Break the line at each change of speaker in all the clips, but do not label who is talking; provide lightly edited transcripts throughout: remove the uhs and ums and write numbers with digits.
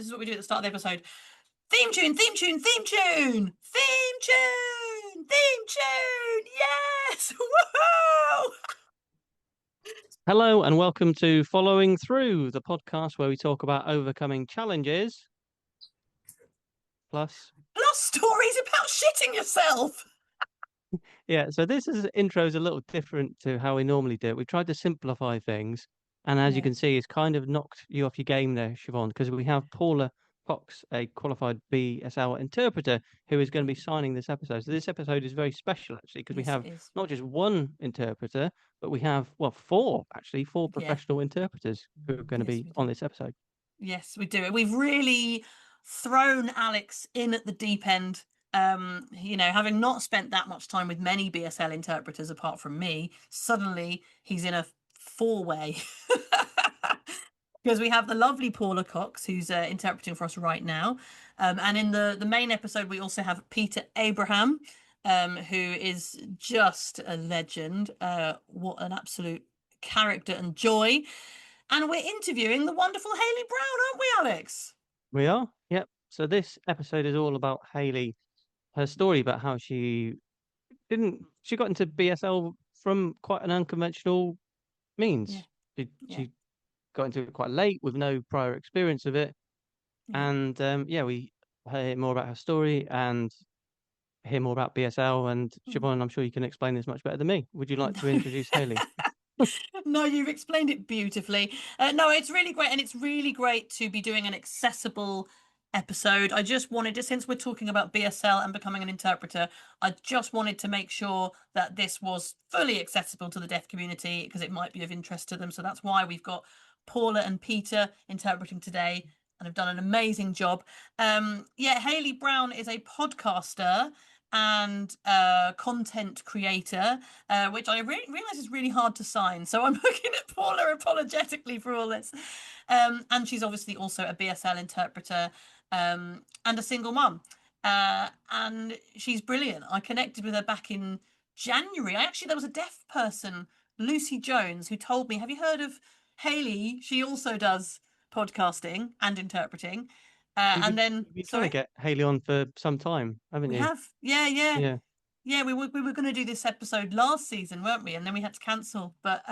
is what we do at the start of the episode. Theme tune, theme tune, theme tune, theme tune, theme tune. Yes! Woohoo!
Hello and welcome to Following Through, the podcast where we talk about overcoming challenges, plus,
Stories about shitting yourself.
so intro is a little different to how we normally do it. We tried to simplify things, and as you can see, it's kind of knocked you off your game there, Siobhan, because we have Paula Fox, a qualified BSL interpreter, who is going to be signing this episode. So this episode is very special, actually, because we
Yes,
have
it is.
not just one interpreter, but we have, four professional interpreters who are going to be on this episode.
Yes, we do. We've really thrown Alex in at the deep end. Having not spent that much time with many BSL interpreters apart from me, suddenly he's in a four-way. Because we have the lovely Paula Cox, who's interpreting for us right now. And in the main episode, we also have Peter Abraham, who is just a legend. What an absolute character and joy. And we're interviewing the wonderful Hayley Brown, aren't we, Alex?
We are, yep. So this episode is all about Hayley, her story about how she got into BSL from quite an unconventional means. She got into it quite late with no prior experience of it.
Yeah.
And we hear more about her story and hear more about BSL. And Siobhan, I'm sure you can explain this much better than me. Would you like to introduce Hayley?
No, you've explained it beautifully. No, it's really great, and it's really great to be doing an accessible episode. I just wanted to, since we're talking about BSL and becoming an interpreter, I just wanted to make sure that this was fully accessible to the deaf community because it might be of interest to them. So that's why we've got Paula and Peter interpreting today, and have done an amazing job. Hayley Brown is a podcaster and content creator, which I realize is really hard to sign. So I'm looking at Paula apologetically for all this. And she's obviously also a BSL interpreter and a single mum. And she's brilliant. I connected with her back in January. There was a deaf person, Lucy Jones, who told me, have you heard of Hayley? She also does podcasting and interpreting. And then,
You've been trying
sorry?
to get Hayley on for some time, haven't
We
you?
have, yeah.
Yeah.
We were going to do this episode last season, weren't we? And then we had to cancel. But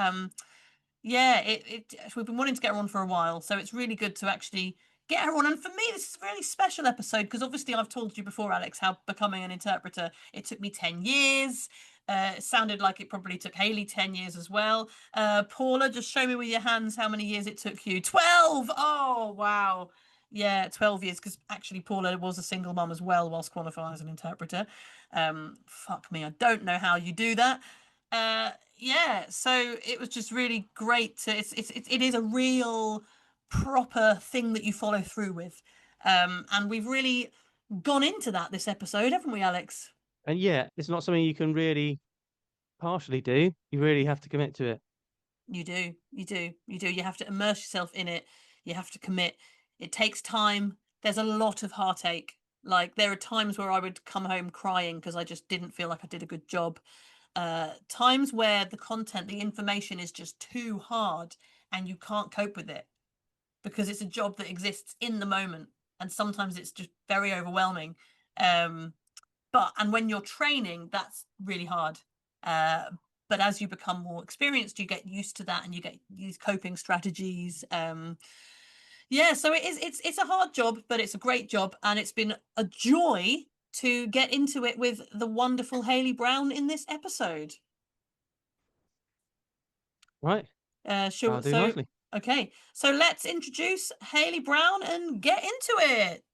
we've been wanting to get her on for a while, so it's really good to actually get her on. And for me, this is a really special episode because obviously I've told you before, Alex, how becoming an interpreter, it took me 10 years. It sounded like it probably took Hayley 10 years as well. Paula, just show me with your hands how many years it took you. 12! Oh, wow. Yeah, 12 years, because actually Paula was a single mum as well whilst qualifying as an interpreter. Fuck me, I don't know how you do that. So it was just really great to, it is a real proper thing that you follow through with. And we've really gone into that this episode, haven't we, Alex?
And it's not something you can really partially do. You really have to commit to it.
You do. You have to immerse yourself in it. You have to commit. It takes time. There's a lot of heartache. Like, there are times where I would come home crying because I just didn't feel like I did a good job. Times where the content, the information is just too hard and you can't cope with it because it's a job that exists in the moment. And sometimes it's just very overwhelming. And when you're training, that's really hard. But as you become more experienced, you get used to that and you get these coping strategies. So it's a hard job, but it's a great job. And it's been a joy to get into it with the wonderful Hayley Brown in this episode.
Right. I'll do nicely.
Okay, so let's introduce Hayley Brown and get into it.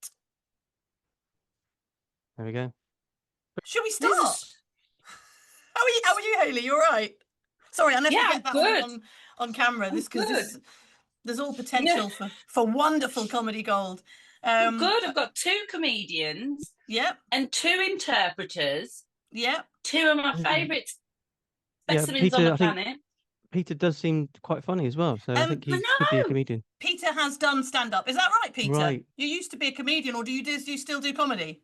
There we go.
Should we start? How are you, Hayley? You all right? Sorry, I never get that on camera. There's all potential for wonderful comedy gold.
Good. I've got two comedians.
Yep.
And two interpreters.
Yep.
Two of my favourite specimens on the planet.
Peter does seem quite funny as well, so I think he could be a comedian.
Peter has done stand-up. Is that right, Peter?
Right.
You used to be a comedian, or do you still do comedy?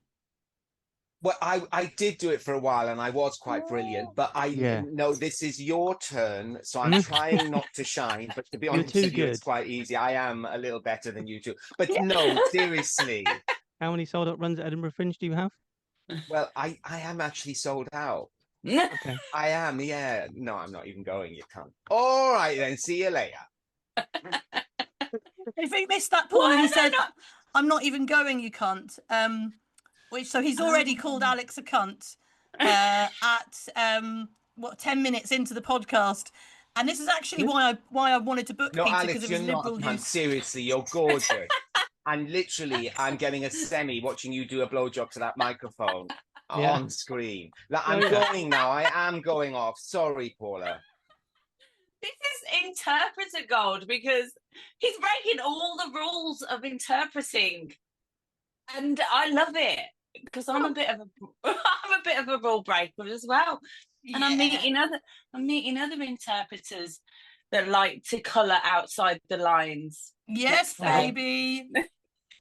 Well, I did do it for a while and I was quite brilliant, but no, this is your turn. So I'm trying not to shine, but to be honest with you, it's quite easy. I am a little better than you two. But no, seriously.
How many sold out runs at Edinburgh Fringe do you have?
Well, I am actually sold out.
Okay.
I am, yeah. No, I'm not even going, you can't. All right then, see you later.
If you missed that, Paula, he said, I'm not even going, you cunt. So he's already called Alex a cunt at 10 minutes into the podcast, and this is actually why I wanted to book Peter,
Alex,
because it was
you're not a
liberal
cunt.
use.
Seriously, you're gorgeous. And literally, I'm getting a semi watching you do a blowjob to that microphone on screen. Like, I'm going now. I am going off. Sorry, Paula.
This is interpreter gold, because he's breaking all the rules of interpreting, and I love it, because I'm a bit of a rule breaker as well. And I'm meeting other interpreters that like to colour outside the lines.
Yes, baby.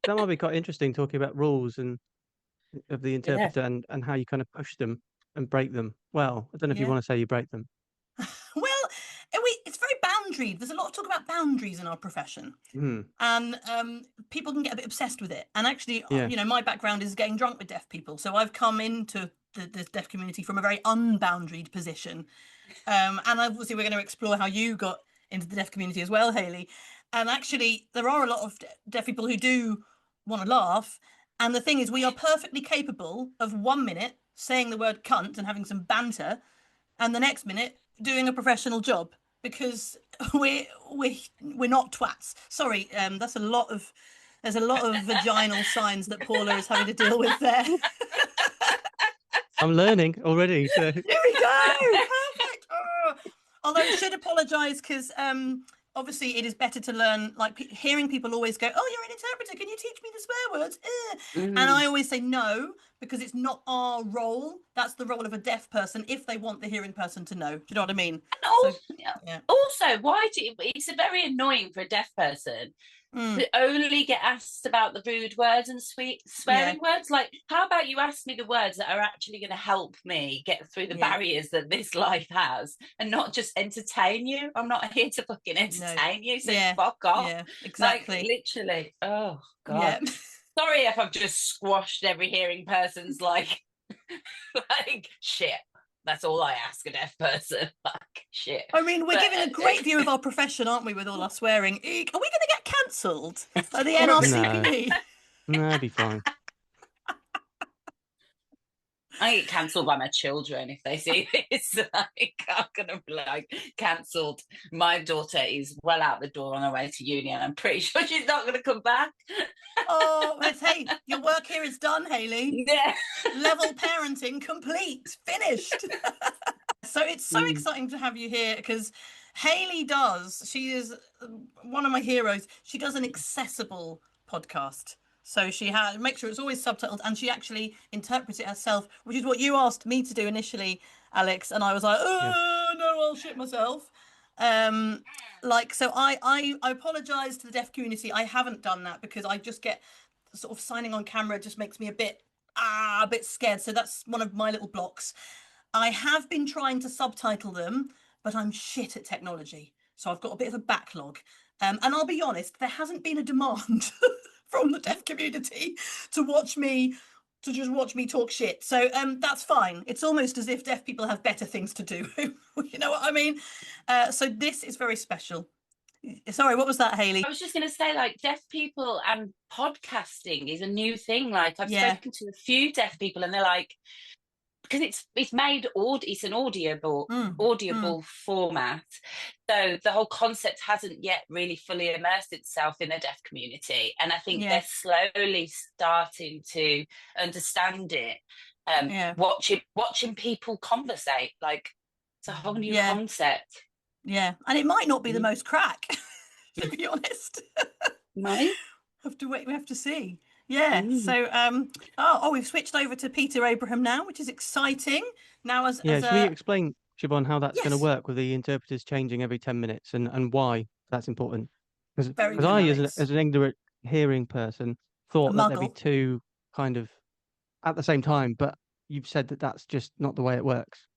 That might be quite interesting, talking about rules and of the interpreter and how you kind of push them and break them. Well, I don't know if you want to say you break them.
Well, it's very boundaried. There's a lot of talk about boundaries in our profession, and people can get a bit obsessed with it. And actually, my background is getting drunk with deaf people, so I've come into the deaf community from a very unboundaried position. And obviously, we're going to explore how you got into the deaf community as well, Hayley. And actually, there are a lot of deaf people who do want to laugh. And the thing is, we are perfectly capable of 1 minute saying the word cunt and having some banter, and the next minute doing a professional job, because we're not twats. Sorry, there's a lot of vaginal signs that Paula is having to deal with there.
I'm learning already. So.
Here we go. Perfect. Although I should apologise, because obviously it is better to learn, like hearing people always go, oh, you're an interpreter, can you teach me the swear words? And I always say no, because it's not our role. That's the role of a deaf person, if they want the hearing person to know. Do you know what I mean?
Also, it's very annoying for a deaf person to only get asked about the rude words and swearing words. Like, how about you ask me the words that are actually going to help me get through the barriers that this life has, and not just entertain you? I'm not here to fucking entertain you, so fuck off.
Yeah, exactly.
Like, literally. Oh God. Sorry if I've just squashed every hearing person's like shit. That's all I ask a deaf person. Like, shit.
I mean, we're giving a great view of our profession, aren't we, with all our swearing? Eek. Are we going to get cancelled by the NRCP?
No, that'd be fine.
I get cancelled by my children if they see this. Like, I'm gonna be like cancelled. My daughter is well out the door on her way to uni, and I'm pretty sure she's not gonna come back.
Oh, hey, your work here is done, Hayley.
Yeah.
Level parenting complete, finished. So it's so exciting to have you here, because Hayley she is one of my heroes. She does an accessible podcast. So she makes sure it's always subtitled, and she actually interprets it herself, which is what you asked me to do initially, Alex. And I was like, oh, no, I'll shit myself. So I apologise to the deaf community. I haven't done that, because I just get sort of signing on camera just makes me a bit scared. So that's one of my little blocks. I have been trying to subtitle them, but I'm shit at technology. So I've got a bit of a backlog. And I'll be honest, there hasn't been a demand from the deaf community to just watch me talk shit. So that's fine. It's almost as if deaf people have better things to do. You know what I mean? So this is very special. Sorry, what was that, Hayley?
I was just going to say, like, deaf people and podcasting is a new thing. Like, I've spoken to a few deaf people, and they're like, because it's an audible format, so the whole concept hasn't yet really fully immersed itself in the deaf community, and I think they're slowly starting to understand it. Watching people conversate, like, it's a whole new concept.
Yeah, and it might not be the most crack, to be honest.
Might
we have to see. Yeah. So we've switched over to Peter Abraham now, which is exciting. Now
should we explain, Siobhan, how that's going to work with the interpreters changing every 10 minutes and why that's important? Because I, as an ignorant hearing person, thought that there'd be two kind of at the same time, but you've said that that's just not the way it works.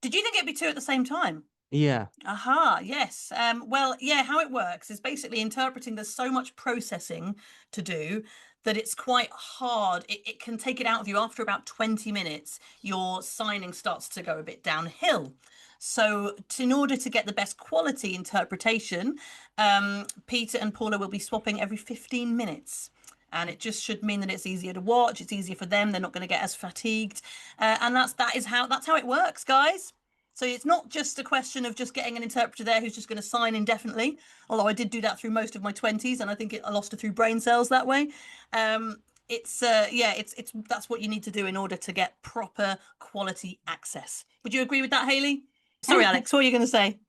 Did you think it'd be two at the same time?
Yeah.
Aha, yes. Well, yeah, how it works is basically interpreting. There's so much processing to do that it's quite hard. It can take it out of you after about 20 minutes. Your signing starts to go a bit downhill. So in order to get the best quality interpretation, Peter and Paula will be swapping every 15 minutes. And it just should mean that it's easier to watch. It's easier for them. They're not going to get as fatigued. And that's how it works, guys. So it's not just a question of just getting an interpreter there who's just going to sign indefinitely, although I did do that through most of my 20s, and I think I lost it through brain cells that way. It's that's what you need to do in order to get proper quality access. Would you agree with that, Hayley? Sorry, Alex, what are you going to say?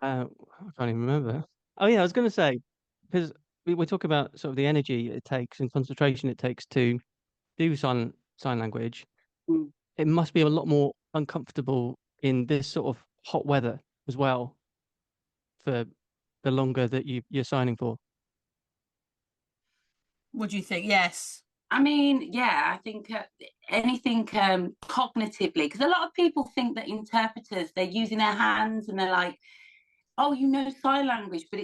I can't even remember. Oh yeah, I was going to say, because we talk about sort of the energy it takes and concentration it takes to do sign language. It must be a lot more uncomfortable in this sort of hot weather as well for the longer that you're signing for.
What do you think? Yes.
I mean, yeah, I think anything cognitively, because a lot of people think that interpreters, they're using their hands and they're like, oh, you know sign language, but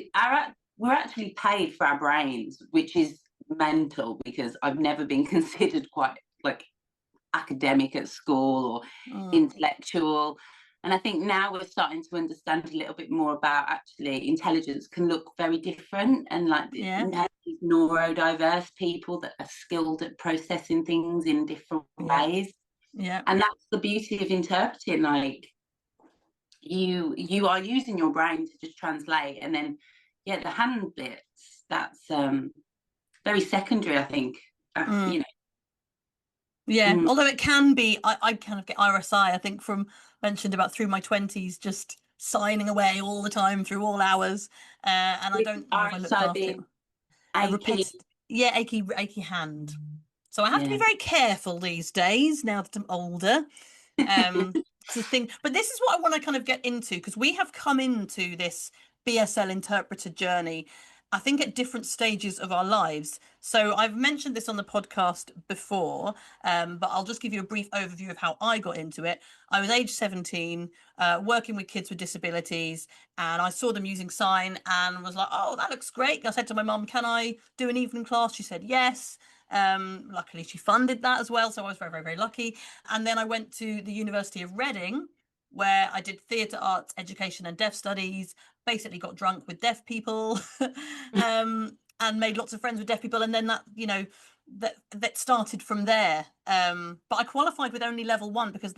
we're actually paid for our brains, which is mental, because I've never been considered quite like academic at school or intellectual. And I think now we're starting to understand a little bit more about actually intelligence can look very different, and like these neurodiverse people that are skilled at processing things in different ways.
Yeah.
And that's the beauty of interpreting. Like you are using your brain to just translate, and then the hand bits, that's very secondary, I think. You know.
Yeah, although it can be, I kind of get RSI, I think, from mentioned about through my 20s, just signing away all the time through all hours. And I don't know if I looked after it. Achy hand. So I have to be very careful these days now that I'm older. To think, but this is what I want to kind of get into, because we have come into this BSL interpreter journey, I think, at different stages of our lives. So I've mentioned this on the podcast before, but I'll just give you a brief overview of how I got into it. I was age 17, working with kids with disabilities, and I saw them using sign and was like, oh, that looks great. I said to my mum, can I do an evening class? She said yes. Luckily she funded that as well, so I was very, very, very lucky. And then I went to the University of Reading, where I did theatre arts, education and deaf studies, basically got drunk with deaf people, and made lots of friends with deaf people. And then that started from there. But I qualified with only level 1 because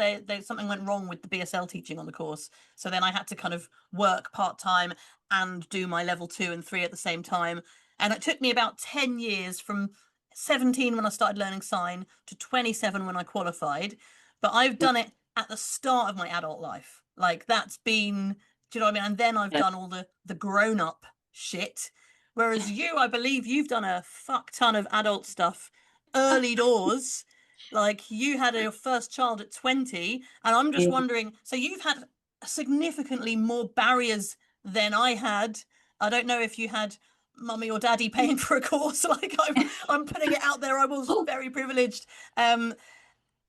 something went wrong with the BSL teaching on the course. So then I had to kind of work part-time and do my level 2 and 3 at the same time. And it took me about 10 years, from 17 when I started learning sign to 27 when I qualified. But I've done it at the start of my adult life. Like, that's been, do you know what I mean? And then I've done all the grown-up shit. Whereas you, I believe you've done a fuck ton of adult stuff early doors. Like, you had your first child at 20. And I'm just wondering, so you've had significantly more barriers than I had. I don't know if you had mummy or daddy paying for a course. Like, I'm putting it out there. I was very privileged.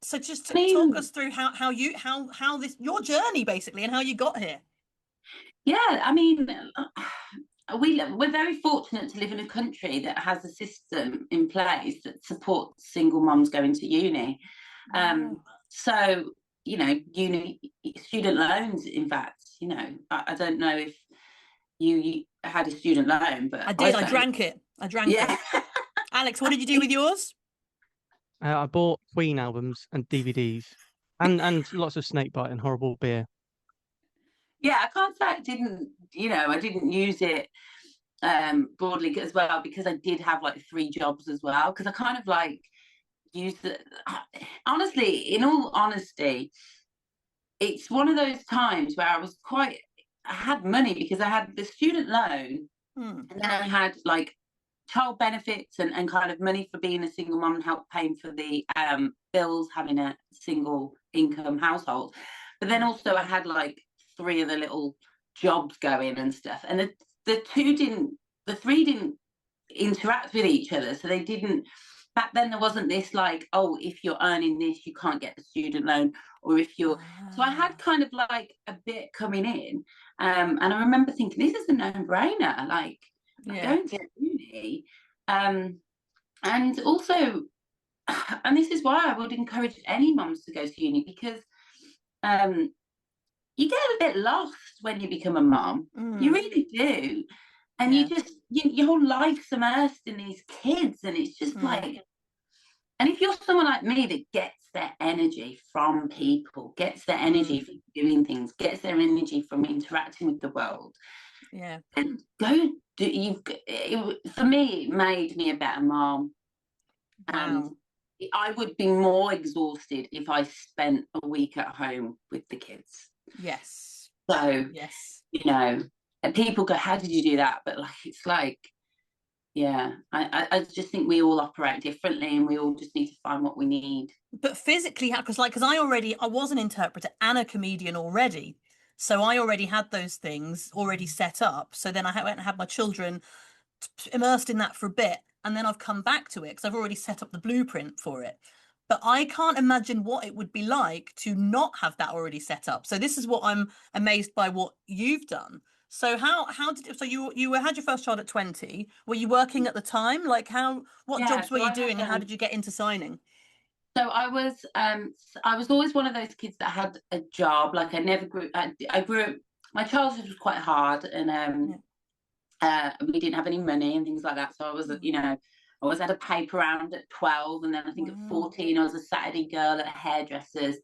So just talk us through how this, your journey basically, and how you got here.
Yeah, I mean, we're very fortunate to live in a country that has a system in place that supports single mums going to uni. So, you know, uni student loans, in fact, you know, I don't know if you had a student loan, but
I did. I drank it. Alex, what did you do with yours?
I bought Queen albums and DVDs and lots of snakebite and horrible beer.
Yeah, I can't say I didn't use it broadly as well, because I did have like 3 jobs as well, because I kind of like used it. Honestly, in all honesty, it's one of those times where I had money because I had the student loan, and then I had like child benefits and kind of money for being a single mum and help paying for the bills, having a single income household. But then also I had like 3 of the little jobs going and stuff, and the 3 didn't interact with each other, so they didn't back then there wasn't this like, oh, if you're earning this, you can't get the student loan, or if you're. So I had kind of like a bit coming in, and I remember thinking, this is a no-brainer. Like, I'm going to uni, and also, and this is why I would encourage any mums to go to uni, because you get a bit lost when you become a mum. You really do. And you just, your whole life's immersed in these kids, and it's just like, and if you're someone like me that gets their energy from people, gets their energy from doing things, gets their energy from interacting with the world, and go do, for me, it made me a better mom. And I would be more exhausted if I spent a week at home with the kids.
Yes.
So, you know, and people go, how did you do that? But like, it's like, I just think we all operate differently, and we all just need to find what we need.
But physically, because I was an interpreter and a comedian already. So I already had those things already set up. So then I went and had my children immersed in that for a bit. And then I've come back to it because I've already set up the blueprint for it. But I can't imagine what it would be like to not have that already set up. So this is what I'm amazed by what you've done. So how did you had your first child at 20? Were you working at the time? Like what jobs were you doing, and how did you get into signing?
So I was always one of those kids that had a job. Like I never grew. I grew up. My childhood was quite hard, and we didn't have any money and things like that. So I was, you know, I always had a paper round at 12, and then I think at 14 I was a Saturday girl at a hairdresser's.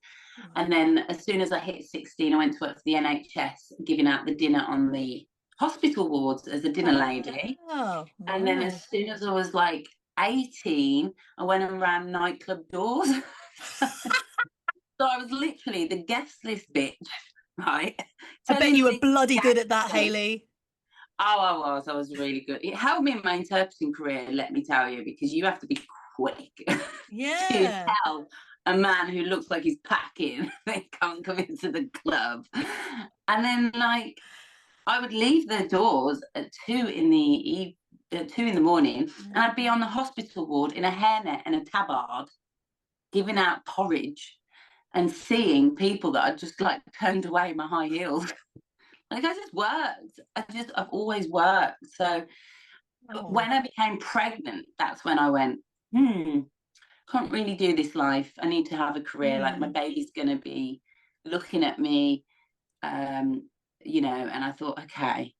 And then as soon as I hit 16, I went to work for the NHS, giving out the dinner on the hospital wards as a dinner lady. And then as soon as I was like 18, I went and ran nightclub doors. So I was literally the guest list bitch, right?
I bet you were bloody good at that, Hayley.
Oh, I was really good. It helped me in my interpreting career, let me tell you, because you have to be quick to tell a man who looks like he's packing they can't come into the club. And then, like, I would leave the doors at 2 in the morning, and I'd be on the hospital ward in a hairnet and a tabard, giving out porridge and seeing people that I just like turned away my high heels. Like, I just worked. I've always worked. So when I became pregnant, that's when I went, can't really do this life. I need to have a career. Like, my baby's going to be looking at me, you know, and I thought, okay,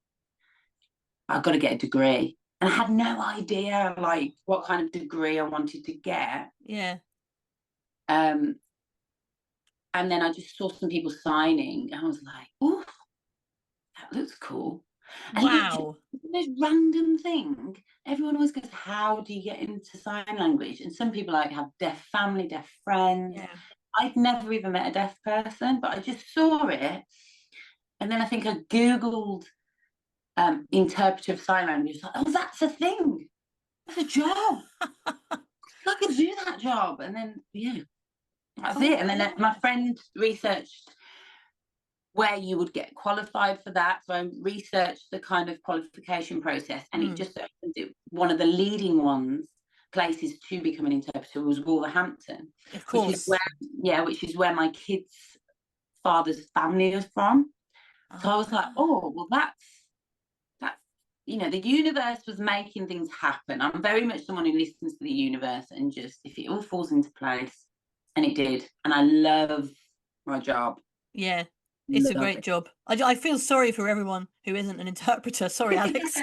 I've got to get a degree. And I had no idea, like, what kind of degree I wanted to get. And then I just saw some people signing, and I was like, oh, that looks cool. And this random thing, everyone always goes, how do you get into sign language? And some people like have deaf family, deaf friends. I'd never even met a deaf person, but I just saw it. And then I think I Googled interpretive sign language. Like, oh, that's a thing. That's a job. I could do that job. And then, that's it. And then my friend researched where you would get qualified for that. So I researched the kind of qualification process, and it just opened one of the leading places to become an interpreter was Wolverhampton. Of course. Which is where my kid's father's family is from. So I was like, oh, well, that's, you know, the universe was making things happen. I'm very much someone who listens to the universe, and just, if it all falls into place, and it did. And I love my job.
Yeah. It's a great job. I feel sorry for everyone who isn't an interpreter. Sorry, Alex.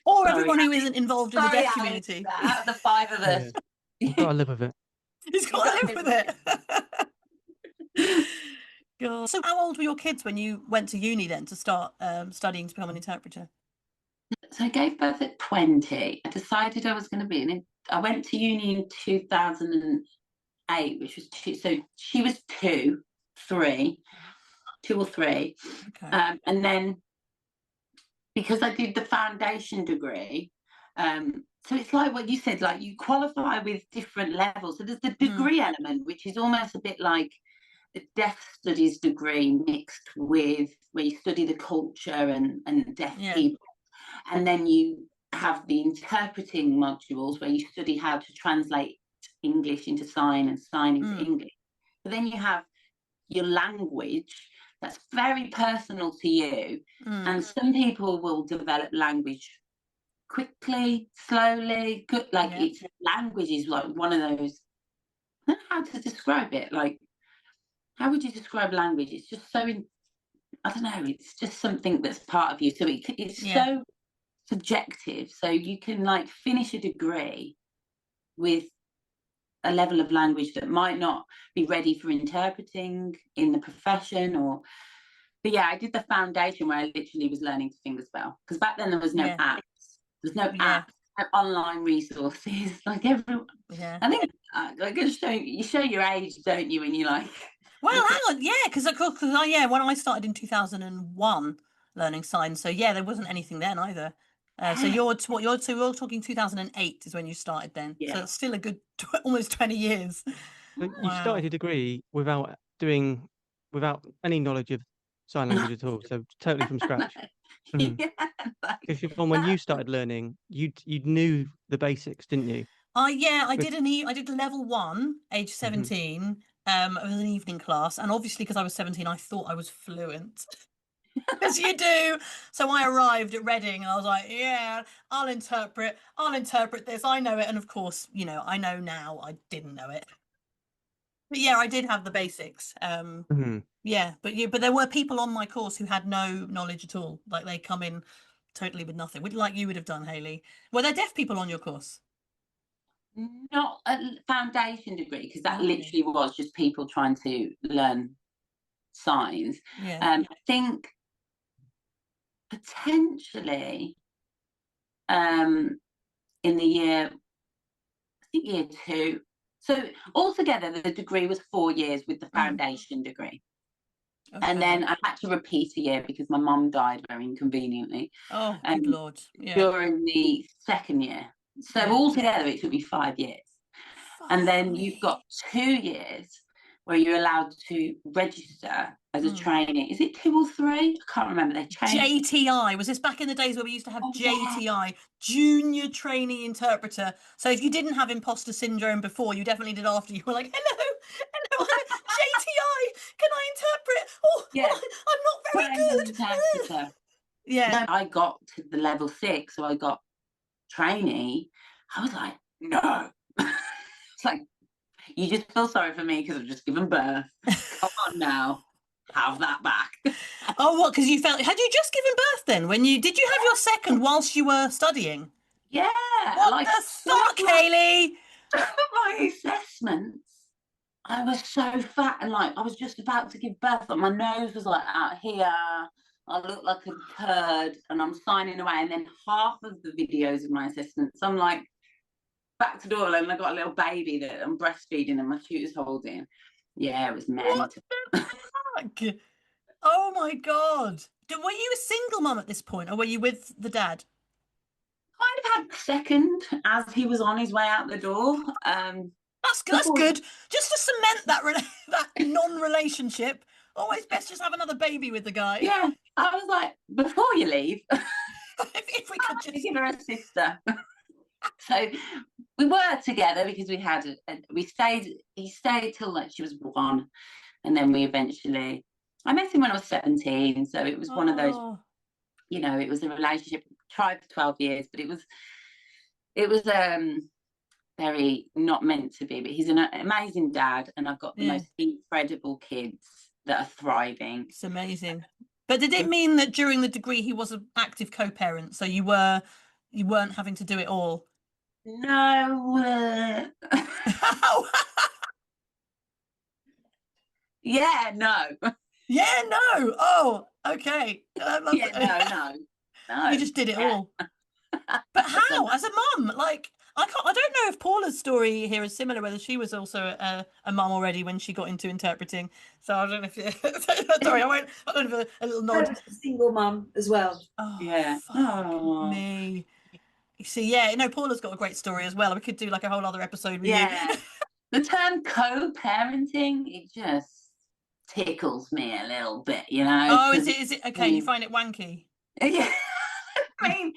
Or everyone who isn't involved in the deaf community.
Out of the 5 of us.
You've got to live with it.
He's got to live with it. God. So how old were your kids when you went to uni then to start studying to become an interpreter?
So I gave birth at 20. I decided I was going to be I went to uni in 2008, which was 2. So she was 2 or 3. Okay. And then because I did the foundation degree, so it's like what you said, like you qualify with different levels. So there's the degree element, which is almost a bit like the deaf studies degree mixed with where you study the culture and deaf people. And then you
have the interpreting modules where you study how to translate English into sign and sign into English. But then you have your language that's very personal to you. And some people will develop language quickly, slowly, good. Like it's language is like one of those. I don't know how to describe it. Like, how would you describe language? It's just so I don't know. It's just something that's part of you. So it's so subjective. So you can like finish a degree with a level of language that might not be ready for interpreting in the profession. But yeah, I did the foundation where I literally was learning to fingerspell, because back then there was no apps. There's no apps, no online resources. Like everyone, I think I can show your age, don't you? When you like.
Well, hang on, because when I started in 2001 learning signs, so there wasn't anything then either. So you're talking 2008 is when you started then. So it's still a good almost 20 years.
So you started a degree without any knowledge of sign language at all, so totally from scratch. Because when you started learning, you knew the basics, didn't you?
I did level 1, age 17. It was an evening class, and obviously because I was 17, I thought I was fluent. As you do. So I arrived at Reading and I was like, I'll interpret this, I know it. And of course, I know now, I didn't know it. But I did have the basics. But there were people on my course who had no knowledge at all. Like they come in totally with nothing, like you would have done, Hayley. Were there deaf people on your course?
Not a foundation degree, because that literally was just people trying to learn signs. I think potentially in the year 2. So altogether the degree was 4 years with the foundation degree. And then I had to repeat a year because my mum died very inconveniently.
Oh, good Lord.
During the second year. So altogether it took me 5 years. And then you've got 2 years where you're allowed to register as a trainee. Is it 2 or 3? I can't remember. They changed.
JTI. Was this back in the days where we used to have JTI, Junior Trainee Interpreter? So if you didn't have imposter syndrome before, you definitely did after. You were like, hello, JTI, can I interpret? Oh, I'm not very good.
Interpreter. No, I got to the level 6, so I got trainee. I was like, no. It's like, you just feel sorry for me because I've just given birth. Come on now, have that back.
Oh, what? Because had you just given birth then? Did you have your second whilst you were studying?
Yeah.
What the fuck, Hayley?
My assessments, I was so fat and like I was just about to give birth, but my nose was like out here. I looked like a turd, and I'm signing away. And then half of the videos of my assessments, I'm like, back to door, and I got a little baby that I'm breastfeeding and my tutor's holding. Yeah, it was mental.
What the fuck? Oh my God. Were you a single mum at this point, or were you with the dad?
Kind of had second as he was on his way out the door.
That's good. Just to cement that non-relationship. Always best just have another baby with the guy.
Yeah, I was like, before you leave,
if we could just
give her a sister. So we were together because he stayed till like she was 1, and then I met him when I was 17, so it was one of those, it was a relationship, tried for 12 years, but it was very not meant to be. But he's an amazing dad, and I've got the most incredible kids that are thriving.
It's amazing. But did it mean that during the degree he was an active co-parent, so you weren't having to do it all?
No. Yeah, no.
Yeah, no. Oh, okay.
No.
You just did it all. But how? As a mum, like I don't know if Paula's story here is similar, whether she was also a mum already when she got into interpreting. So I don't know if sorry, I don't have a little nod.
I was a single mum as well.
Oh
yeah.
Fuck me. You see, Paula's got a great story as well. We could do like a whole other episode with you.
The term co-parenting, it just tickles me a little bit,
Oh, is it okay? You find it wanky?
Yeah. I mean,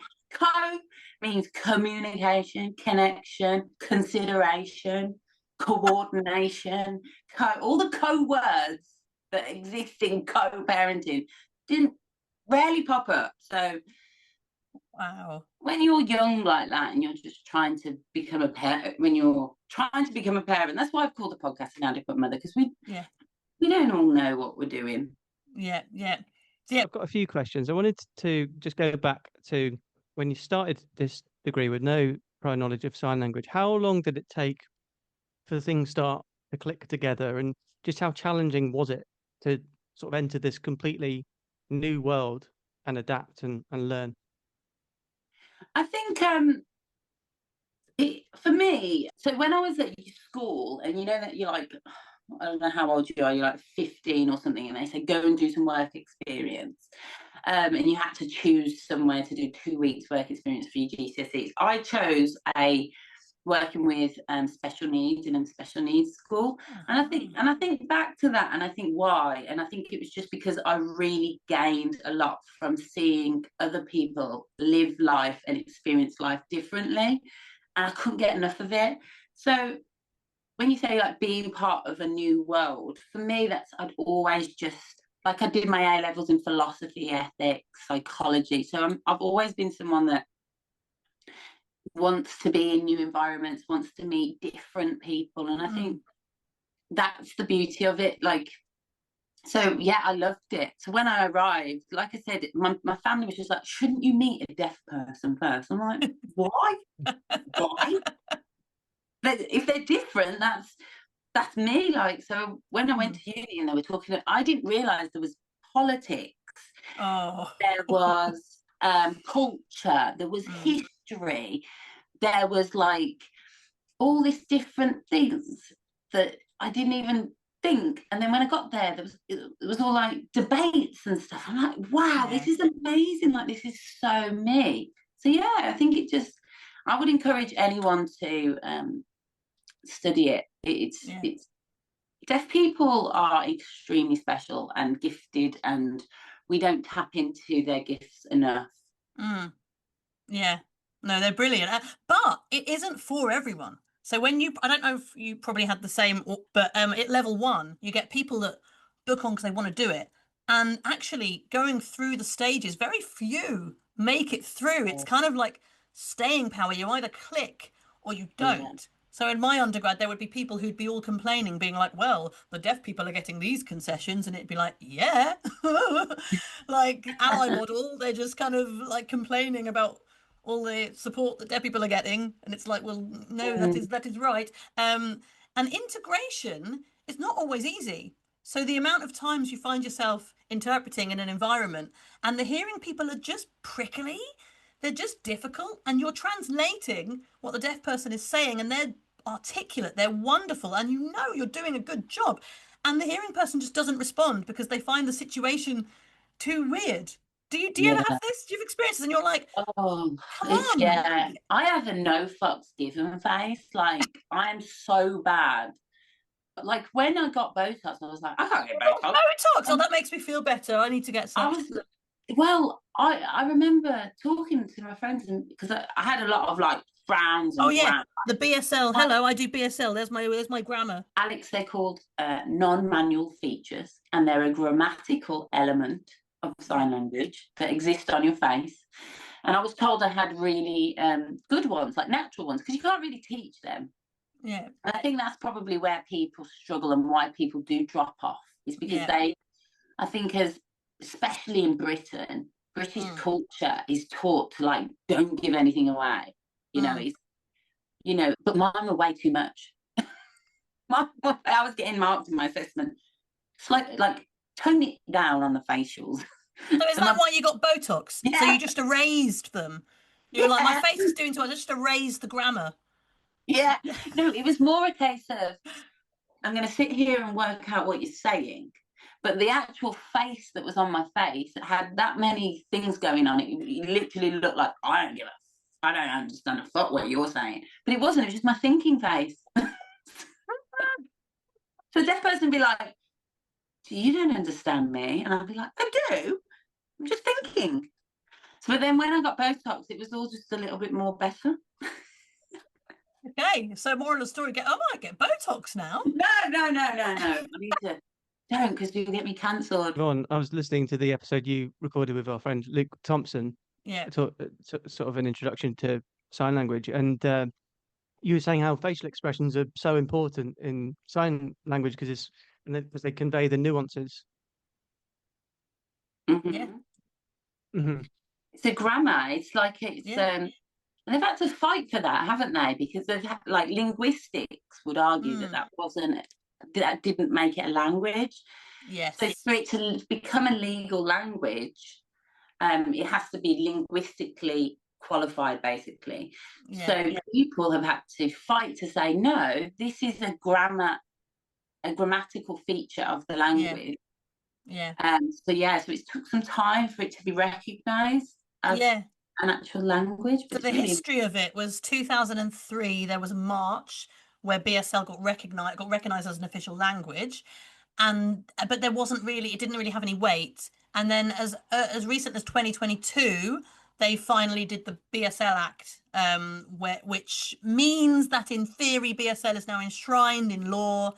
means communication, connection, consideration, coordination, all the co-words that exist in co-parenting didn't rarely pop up. So
wow,
when you're young like that and you're just trying to become a parent, that's why I've called the podcast Inadequate Mother, because we don't all know what we're doing.
Yeah.
I've got a few questions. I wanted to just go back to when you started this degree with no prior knowledge of sign language. How long did it take for things start to click together, and just how challenging was it to sort of enter this completely new world and adapt and learn?
I think for me, so when I was at school, and you know that you're like, I don't know how old you are, you're like 15 or something, and they say go and do some work experience. And you had to choose somewhere to do 2 weeks work experience for your GCSEs. I chose working with special needs in a special needs school, and I think back to that, and I think why, and I think it was just because I really gained a lot from seeing other people live life and experience life differently, and I couldn't get enough of it. So when you say like being part of a new world, for me, I'd always just, like, I did my A-levels in philosophy, ethics, psychology. So I've always been someone that wants to be in new environments, wants to meet different people. And I think that's the beauty of it. Like, so yeah, I loved it. So when I arrived, like I said, my family was just like, shouldn't you meet a deaf person first? I'm like, why? Why? But if they're different, that's me. Like, so when I went to uni and they were talking, I didn't realise there was politics. There was culture, there was history, there was like all these different things that I didn't even think. And then when I got there, it was all like debates and stuff. I'm like, wow, this is amazing. Like, this is so me. So yeah, I think I would encourage anyone to study it. It's deaf people are extremely special and gifted, and we don't tap into their gifts enough.
Yeah, no, they're brilliant, but it isn't for everyone. So when I don't know if you probably had the same, but at level 1, you get people that book on because they want to do it, and actually going through the stages, very few make it through. It's kind of like staying power. You either click or you don't. So in my undergrad, there would be people who'd be all complaining, being like, well, the deaf people are getting these concessions. And it'd be like, yeah, like ally model. They're just kind of like complaining about all the support that deaf people are getting. And it's like, well, no, that is right. And integration is not always easy. So the amount of times you find yourself interpreting in an environment and the hearing people are just prickly, they're just difficult, and you're translating what the deaf person is saying, and they're articulate, they're wonderful, and you know you're doing a good job, and the hearing person just doesn't respond because they find the situation too weird. Do you ever have this? Do you have experiences and you're like, oh, come on?
Yeah, I have a no fucks given face. Like, I'm so bad. Like, when I got Botox, I was like, I can't get Botox.
Botox? Oh, that makes me feel better. I need to get some.
I remember talking to my friends, and because I had a lot of like frowns and
the BSL. Hello, I do BSL. There's my grammar.
Alex, they're called non-manual features, and they're a grammatical element of sign language that exist on your face. And I was told I had really good ones, like natural ones, because you can't really teach them.
Yeah.
And I think that's probably where people struggle and why people do drop off, is because I think especially in Britain, British culture is taught to like, don't give anything away. But mine were way too much. I was getting marked in my assessment. It's like tone it down on the facials.
So is that why you got Botox? Yeah. So you just erased them? You're like, my face is doing too much, I just erased the grammar.
Yeah. No, it was more a case of, I'm going to sit here and work out what you're saying. But the actual face that was on my face had that many things going on. It literally looked like, I don't understand a fuck what you're saying. But it wasn't. It was just my thinking face. So a deaf person would be like, you don't understand me. And I'd be like, I do. I'm just thinking. So then when I got Botox, it was all just a little bit more better.
Okay, so moral of the story, I might get Botox now.
No. I need to. Don't, because you'll get me cancelled.
I was listening to the episode you recorded with our friend Luke Thompson.
Yeah.
Sort of an introduction to sign language. And you were saying how facial expressions are so important in sign language because they convey the nuances.
Mm-hmm.
Yeah.
Mm-hmm. It's a grammar. It's like and they've had to fight for that, haven't they? Because they've had, like, linguistics would argue that didn't make it a language.
Yes.
So for it to become a legal language, it has to be linguistically qualified, basically. Yeah. So people have had to fight to say, no, this is a grammatical feature of the language.
Yeah.
So it took some time for it to be recognised as an actual language.
But the history of it was 2003. There was a march where BSL got recognised as an official language, but there wasn't really. It didn't really have any weight. And then as recent as 2022, they finally did the BSL Act, which means that in theory BSL is now enshrined in law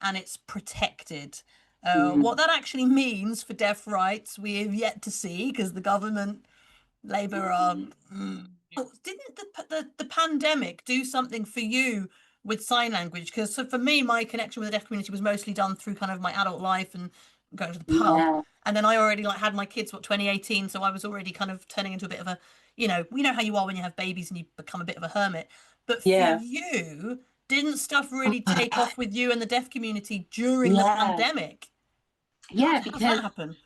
and it's protected. What that actually means for deaf rights, we have yet to see, because the government, Labour, didn't the pandemic do something for you with sign language? Because for me, my connection with the deaf community was mostly done through kind of my adult life and going to the pub, and then I already had my kids 2018, so I was already kind of turning into a bit of a, we know how you are when you have babies and you become a bit of a hermit. But for you, didn't stuff really take off with you and the deaf community during the pandemic?
Because
how did that happen?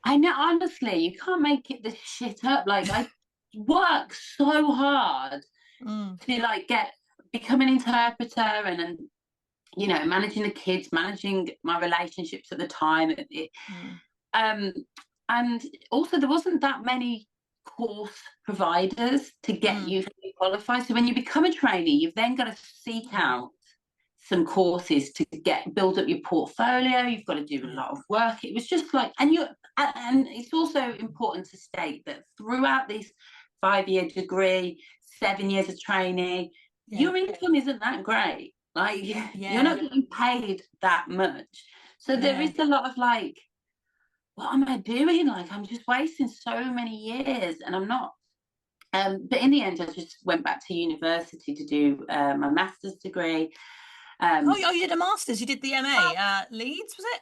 I know, honestly, you can't make this shit up. Like, I work so hard to become an interpreter and managing the kids, managing my relationships at the time. And also there wasn't that many course providers to get you fully qualified. So when you become a trainee, you've then got to seek out some courses to build up your portfolio. You've got to do a lot of work. It was just like, and it's also important to state that throughout this 5-year degree, 7 years of training, your income isn't that great. Like, you're not getting paid that much. So there is a lot of like, what am I doing? Like, I'm just wasting so many years, and I'm not. But in the end, I just went back to university to do my master's degree.
You did a master's. You did the MA. Leeds, was it?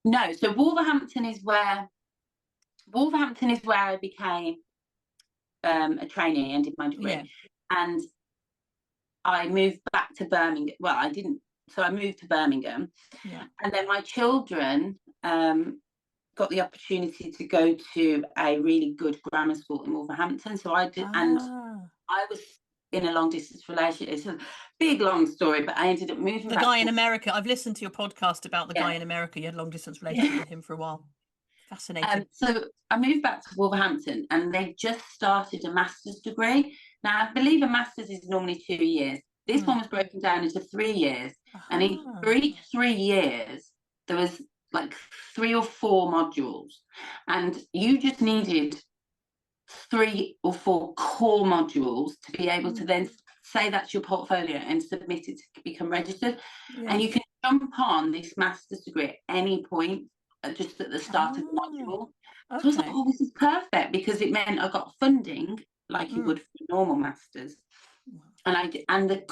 No, so Wolverhampton is where I became a trainee and did my degree, and I moved back to Birmingham. Well, I didn't. So I moved to Birmingham, and then my children got the opportunity to go to a really good grammar school in Wolverhampton. So I did, and I was in a long distance relationship. It's a big long story, but I ended up moving.
The guy in America. I've listened to your podcast about the guy in America. You had a long distance relationship with him for a while. Fascinating.
So I moved back to Wolverhampton, and they just started a master's degree. Now, I believe a master's is normally 2 years. This one was broken down into 3 years, and in each 3 years there was like 3 or 4 modules, and you just needed 3 or 4 core modules to be able to then say that's your portfolio and submit it to become registered. And you can jump on this master's degree at any point, just at the start of the module. So I was like, oh, this is perfect, because it meant I got funding like you would for a normal masters. And the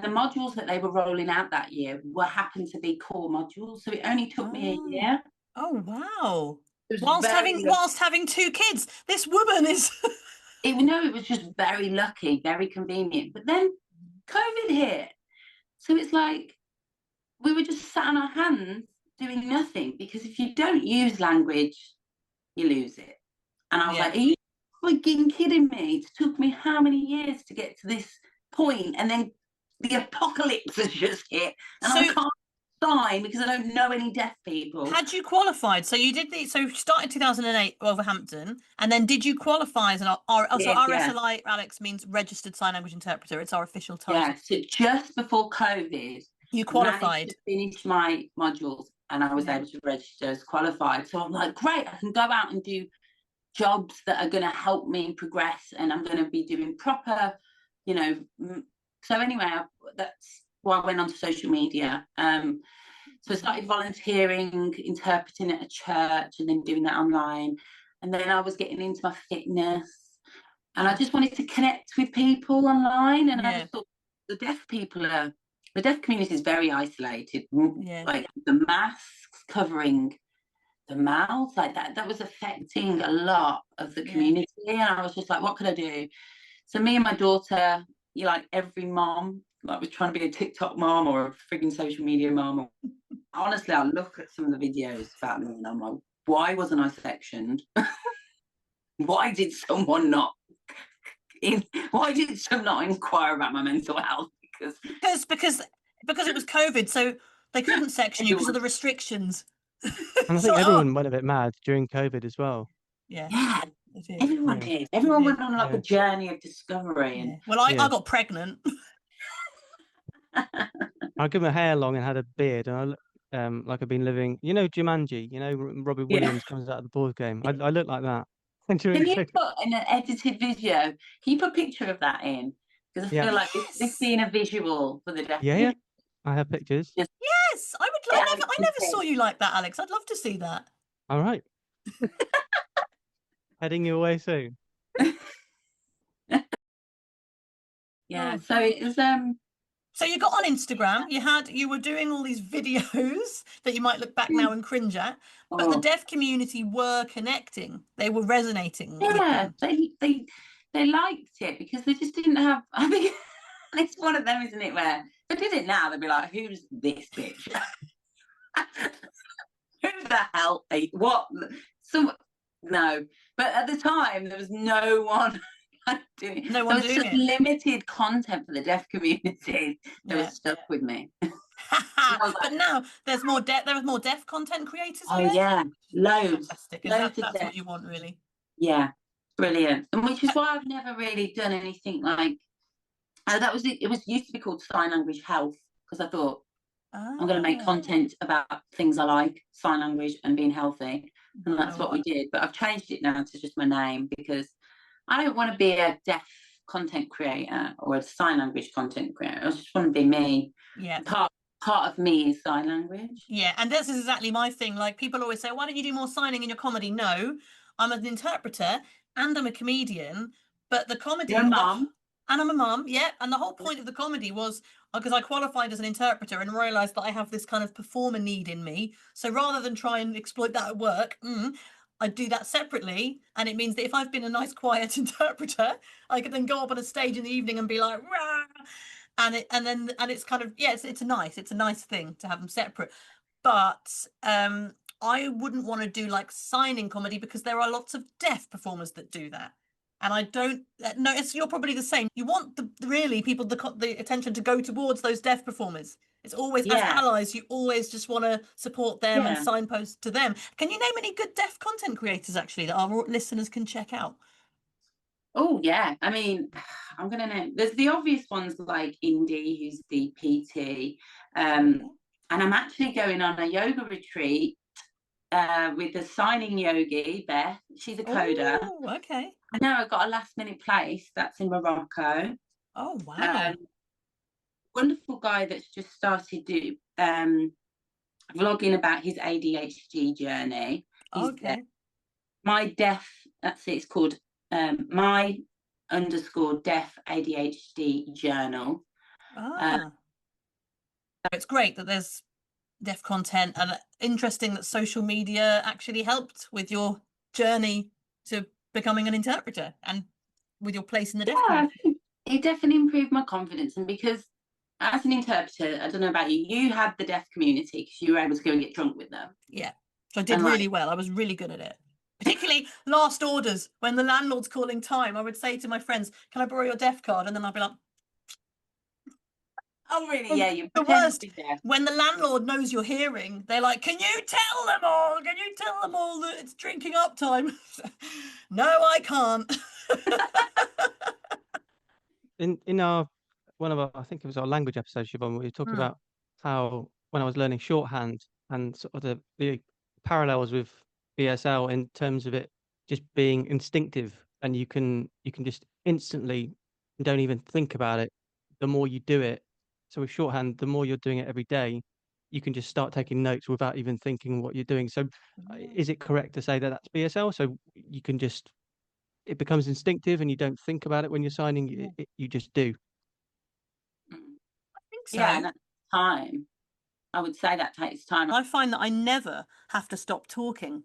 modules that they were rolling out that year happened to be core modules, so it only took me a year.
Oh wow! Whilst having 2 kids, this woman is.
It was just very lucky, very convenient. But then COVID hit, so it's like we were just sat on our hands doing nothing, because if you don't use language, you lose it. And I was like, are you fucking kidding me? It took me how many years to get to this point, and then the apocalypse has just hit, and I can't sign because I don't know any deaf people.
Had you qualified? So you did so you started 2008 Wolverhampton, and then did you qualify as an RSLI? Alex, means registered sign language interpreter. It's our official title.
Yeah, so just before COVID,
you qualified.
To finish my modules, and I was able to register as qualified. So I'm like, great, I can go out and do jobs that are going to help me progress, and I'm going to be doing proper, you know. So anyway, that's why I went onto social media. So I started volunteering, interpreting at a church, and then doing that online. And then I was getting into my fitness, and I just wanted to connect with people online. And I just thought the deaf community is very isolated. Like the masks covering the mouth, like that was affecting a lot of the community. And I was just like, what could I do? So me and my daughter, like every mom, like was trying to be a TikTok mom or a frigging social media mom. Honestly, I look at some of the videos about me and I'm like, why wasn't I sectioned? Why did someone not inquire about my mental health?
Because it was COVID, so they couldn't section you because of the restrictions.
And I think everyone went a bit mad during COVID as well.
Yeah, everyone did. Everyone went on like a journey of discovery. And
well, I got pregnant.
I got my hair long and had a beard, and I look like I've been living. You know, Jumanji. You know, Robbie Williams comes out of the board game. I look like that.
Can you put in an edited video? Can you put a picture of that in? Because I feel like this being a visual for the deaf.
Yeah, I have pictures.
Yes, I would. I never saw you like that, Alex. I'd love to see that.
All right. Heading your way soon.
Yeah. So it was
So you got on Instagram, you were doing all these videos that you might look back now and cringe at, but the deaf community were connecting. They were resonating.
Yeah, they liked it because they just didn't have, I think it's one of them, isn't it, where if they did it now, they'd be like, who's this bitch? Who the hell? What? No. But at the time, there was no one doing it.
No one doing
it. Limited content for the deaf community that was stuck with me.
But now there's more deaf. There are more deaf content creators.
Yeah, loads.
Fantastic. That's what you want, really.
Yeah, brilliant. And which is why I've never really done anything like that. It was used to be called sign language health, because I thought I'm going to make content about things I like, sign language and being healthy, and that's what we did. But I've changed it now to just my name, because I don't want to be a deaf content creator or a sign language content creator. I just want to be me.
Yeah.
Part of me is sign language.
Yeah, and this is exactly my thing. Like, people always say, why don't you do more signing in your comedy? No, I'm an interpreter and I'm a comedian, but the comedy...
You're a mum.
And I'm a mum, yeah. And the whole point of the comedy was because I qualified as an interpreter and realised that I have this kind of performer need in me. So rather than try and exploit that at work, I do that separately. And it means that if I've been a nice, quiet interpreter, I can then go up on a stage in the evening and be like, rah! And it's kind of, it's a nice thing to have them separate. But I wouldn't want to do like signing comedy, because there are lots of deaf performers that do that. And I don't notice, you're probably the same. You want the attention to go towards those deaf performers. It's always, as allies, you always just want to support them and signpost to them. Can you name any good deaf content creators, actually, that our listeners can check out?
Oh, yeah. I mean, I'm going to name, there's the obvious ones like Indy, who's the PT. And I'm actually going on a yoga retreat with a signing yogi, Beth. She's a coder.
Oh, okay.
I know I got a last minute place. That's in Morocco.
Oh, wow.
Wonderful guy that's just started vlogging about his ADHD journey.
Okay.
My deaf, that's it, it's called my _deaf ADHD journal.
It's great that there's deaf content, and interesting that social media actually helped with your journey to becoming an interpreter and with your place in the deaf community.
It definitely improved my confidence. And because as an interpreter, I don't know about you, you had the deaf community because you were able to go and get drunk with them.
Yeah, so I did really well. I was really good at it. Particularly last orders, when the landlord's calling time, I would say to my friends, can I borrow your deaf card? And then I'd be like,
oh, really? Yeah, you
the worst. When the landlord knows you're hearing, they're like, can you tell them all? Can you tell them all that it's drinking up time? No, I can't.
In our I think it was our language episode, Siobhan, we were talking about how when I was learning shorthand and sort of the parallels with BSL in terms of it just being instinctive, and you can just instantly, don't even think about it. The more you do it, so with shorthand, the more you're doing it every day, you can just start taking notes without even thinking what you're doing. So, is it correct to say that that's BSL? So you can just, it becomes instinctive, and you don't think about it when you're signing. You just do.
I think so.
Yeah, and that's time. I would say that takes time.
I find that I never have to stop talking.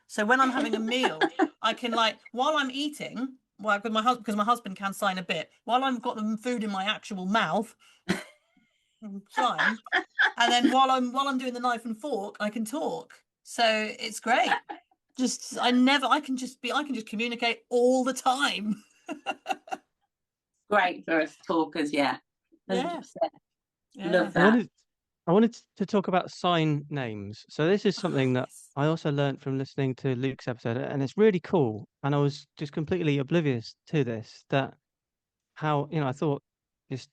So when I'm having a meal, I can, like, while I'm eating, well, because my husband can sign a bit, while I've got the food in my actual mouth, sign, and then while I'm doing the knife and fork, I can talk. So it's great. I can just communicate all the time.
Great for us talkers, yeah. 100%. Love that.
I wanted to talk about sign names. So this is something that I also learned from listening to Luke's episode, and it's really cool. And I was just completely oblivious to this, that how, I thought just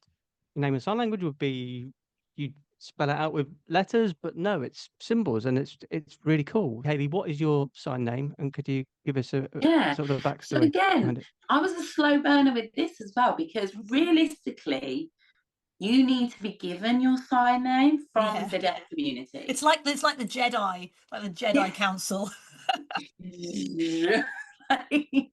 name and sign language would be you spell it out with letters, but no, it's symbols, and it's really cool. Hayley, what is your sign name, and could you give us a sort of a backstory?
So again, I was a slow burner with this as well, because realistically, you need to be given your sign name from the deaf community.
It's like the Jedi Council.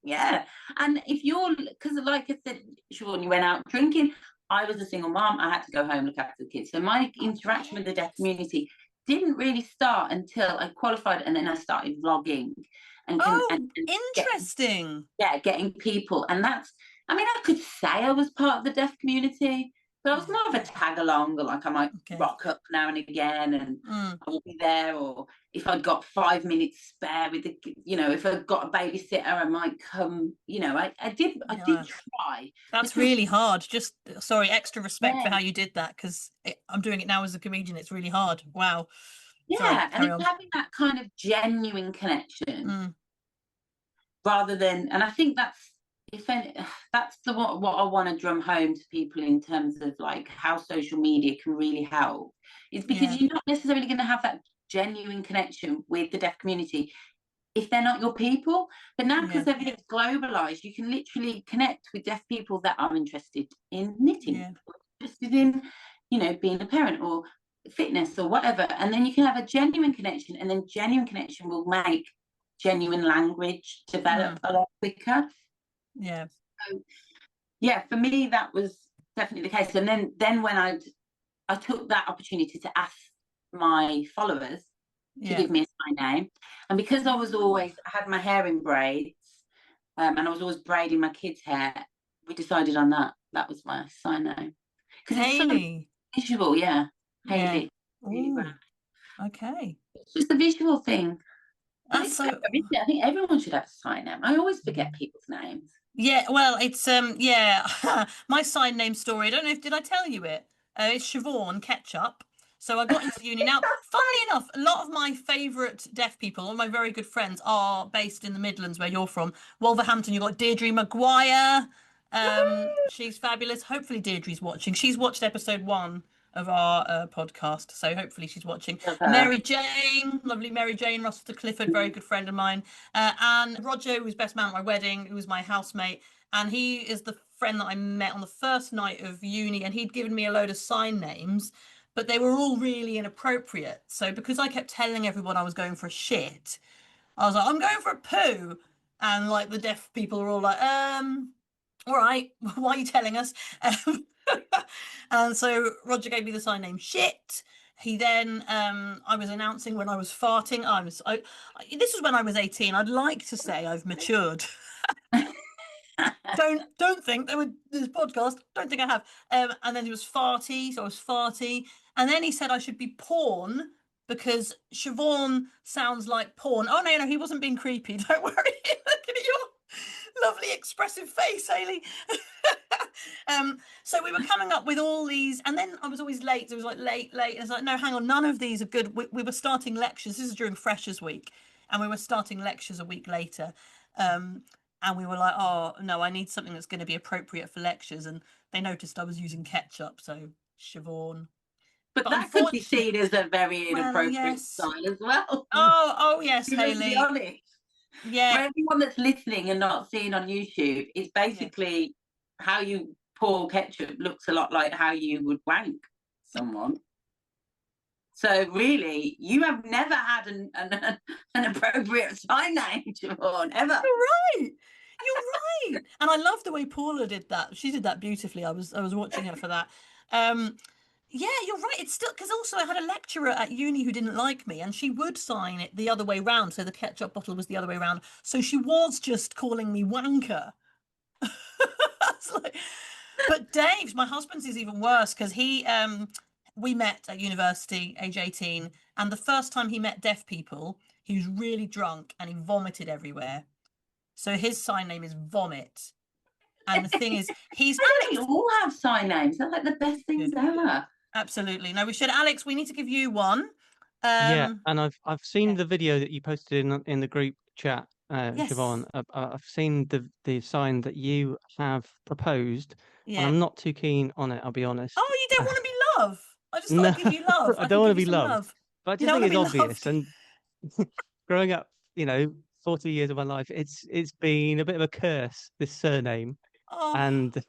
Yeah, and if you're, because like I said, Siobhan, you went out drinking. I was a single mom. I had to go home, look after the kids. So my interaction with the deaf community didn't really start until I qualified, and then I started vlogging. And
interesting.
Getting people, and that's. I mean, I could say I was part of the deaf community, but I was more of a tag along, or like I might rock up now and again, and I will be there. Or if I'd got 5 minutes spare with the, if I'd got a babysitter, I might come. I did try.
That's really hard. Just extra respect for how you did that, because I'm doing it now as a comedian. It's really hard. Wow.
Yeah, and it's having that kind of genuine connection, rather than, and I think that's. That's what I want to drum home to people in terms of like how social media can really help, is because you're not necessarily going to have that genuine connection with the deaf community if they're not your people. But now, because everything's globalized, you can literally connect with deaf people that are interested in knitting, or interested in, being a parent or fitness or whatever, and then you can have a genuine connection, and then genuine connection will make genuine language develop a lot quicker.
Yeah.
So, for me, that was definitely the case. And then when I took that opportunity to ask my followers to give me a sign name, and because I had my hair in braids, and I was always braiding my kids' hair, we decided on that. That was my sign name. Because it's so visual, Hayley. Hayley Brown.
Okay.
It's just a visual thing.
That's so.
I think everyone should have a sign name. I always forget people's names.
Yeah, well, it's my sign name story. I don't know did I tell you it? It's Siobhan Ketchup. So I got into uni. Now, funnily enough, a lot of my favourite deaf people, all my very good friends, are based in the Midlands, where you're from. Wolverhampton, you've got Deirdre Maguire. She's fabulous. Hopefully Deirdre's watching. She's watched episode 1 of our podcast, so hopefully she's watching. Mary Jane, lovely Mary Jane Russell Clifford, very good friend of mine, and Roger, who was best man at my wedding, who was my housemate, and he is the friend that I met on the first night of uni, and he'd given me a load of sign names, but they were all really inappropriate. So because I kept telling everyone I was going for a shit, I was like, I'm going for a poo, and like the deaf people are all like, all right, why are you telling us? And so Roger gave me the sign name Shit. He then, I was announcing when I was farting. This was when I was 18. I'd like to say I've matured. Don't think that with this podcast. Don't think I have. And then he was farty, so I was farty. And then he said I should be porn, because Siobhan sounds like porn. Oh no, he wasn't being creepy. Don't worry. Look at your lovely expressive face, Hayley. So we were coming up with all these, and then I was always late. So it was like late. And it's like, no, hang on, none of these are good. We were starting lectures. This is during Freshers Week, and we were starting lectures a week later. And we were like, oh no, I need something that's going to be appropriate for lectures. And they noticed I was using ketchup, so Siobhan.
But that could be seen as a very inappropriate style as well.
Oh yes, Hayley. Yeah.
For everyone that's listening and not seeing on YouTube, it's basically how you pour ketchup looks a lot like how you would wank someone. So really, you have never had an appropriate sign name, Siobhan, ever.
You're right. You're right. And I love the way Paula did that. She did that beautifully. I was watching her for that. Yeah, you're right. It's still, because also I had a lecturer at uni who didn't like me, and she would sign it the other way round. So the ketchup bottle was the other way round. So she was just calling me wanker. Like, but Dave's, my husband's, is even worse because we met at university, age 18, and the first time he met deaf people, he was really drunk and he vomited everywhere. So his sign name is Vomit. And the thing is, he's
Alex. We all have sign names. They're like the best things ever.
Absolutely. No, we should. Alex, we need to give you one.
Yeah, and I've seen the video that you posted in the group chat, Siobhan. I've seen the sign that you have proposed, and I'm not too keen on it, I'll be honest.
Oh, you don't want to be loved? I just thought I'd give you love.
I don't want to be loved.
Love.
But I just think it's obvious. And growing up, 40 years of my life, it's been a bit of a curse, this surname.
Oh.
And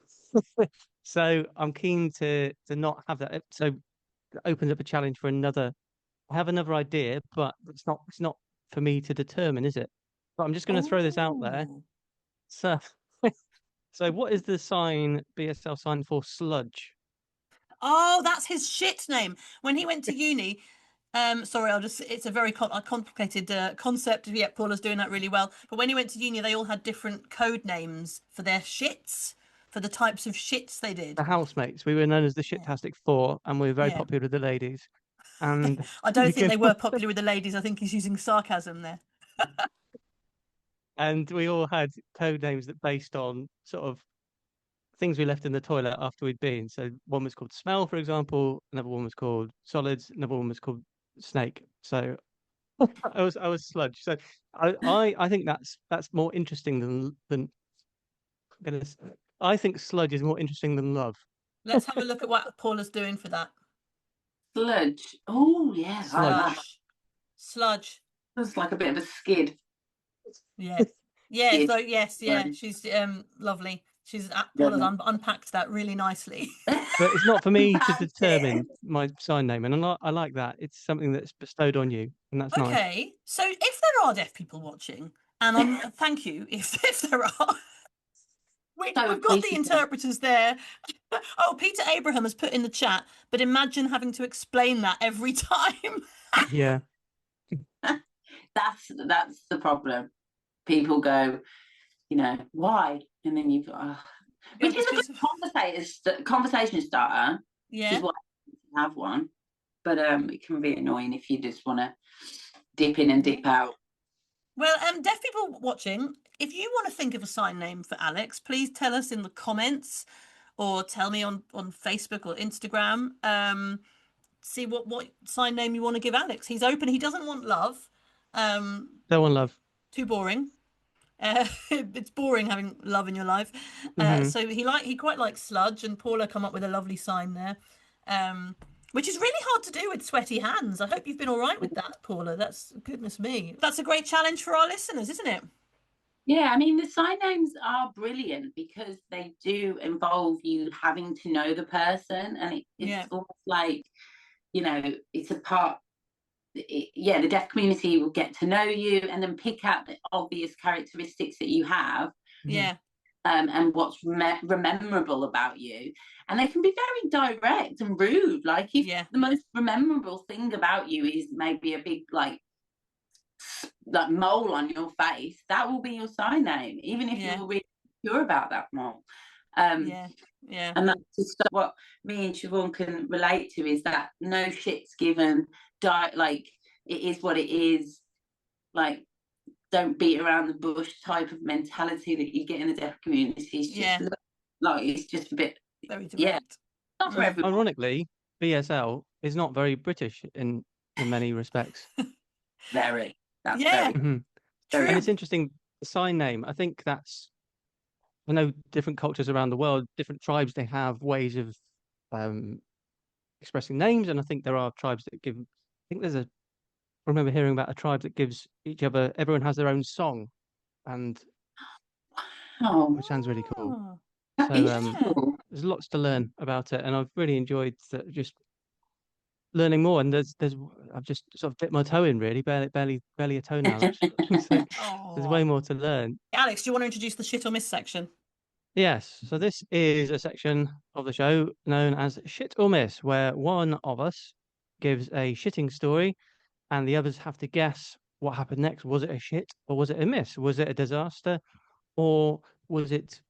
so I'm keen to not have that. So it opens up a challenge for another. I have another idea, but it's not for me to determine, is it? But I'm just going to throw this out there. So, so what is the sign, BSL sign for sludge?
Oh, that's his shit name. When he went to uni, sorry, it's a very complicated concept. Yeah, Paula's doing that really well. But when he went to uni, they all had different code names for their shits, for the types of shits they did.
The housemates. We were known as the Shitastic Four, and we were very popular with the ladies. And
I don't think they were popular with the ladies. I think he's using sarcasm there.
And we all had code names that based on sort of things we left in the toilet after we'd been. So one was called Smell, for example. Another one was called Solids. Another one was called Snake. So I was Sludge. So I think that's more interesting than I think Sludge is more interesting than Love.
Let's have a look at what Paula's doing for that.
Sludge. Oh yeah.
Sludge.
Looks like a bit of a skid.
Yeah. Yeah. So yes. Yeah. She's lovely. She's Paula's unpacked that really nicely.
But it's not for me to determine my sign name, and I like that. It's something that's bestowed on you, and that's nice.
Okay. So if there are deaf people watching, and thank you if there are. We've got the interpreters there. Oh, Peter Abraham has put in the chat, but imagine having to explain that every time.
Yeah.
That's the problem. People go, why? And then you've got, which is a good conversation starter.
Yeah.
Which is why I have one. But it can be annoying if you just want to dip in and dip out.
Well, deaf people watching, if you want to think of a sign name for Alex, please tell us in the comments or tell me on Facebook or Instagram. See what sign name you want to give Alex. He's open. He doesn't want love.
Don't want love.
Too boring. It's boring having love in your life. So he quite likes sludge, and Paula come up with a lovely sign there. Which is really hard to do with sweaty hands. I hope you've been all right with that, Paula. That's goodness me. That's a great challenge for our listeners, isn't it?
Yeah, I mean, the sign names are brilliant because they do involve you having to know the person, and it's almost like, it's a part. The deaf community will get to know you and then pick out the obvious characteristics that you have.
Yeah.
And what's rememberable about you, and they can be very direct and rude. Like if the most rememberable thing about you is maybe a big like mole on your face, that will be your sign name, even if you're really sure about that mole. And that's just what me and Siobhan can relate to, is that no shit's given, like it is what it is, like don't beat around the bush type of mentality that you get in the deaf community. It's just it's just a bit
very direct.
Not for everyone.
Ironically, BSL is not very British in many respects.
Very. That's
very
true. And it's interesting, the sign name. I think I know different cultures around the world, different tribes, they have ways of expressing names, and I think there are tribes that give. I remember hearing about a tribe that gives everyone has their own song and which sounds really cool.
That
So
is cool.
there's lots to learn about it, and I've really enjoyed just learning more. And I've just sort of dipped my toe in, really, barely a toenail actually. So there's way more to learn.
Alex, do you want to introduce the shit or miss section?
Yes, so this is a section of the show known as Shit or Miss, where one of us gives a shitting story and the others have to guess what happened next. Was it a shit or was it a miss? Was it a disaster or was it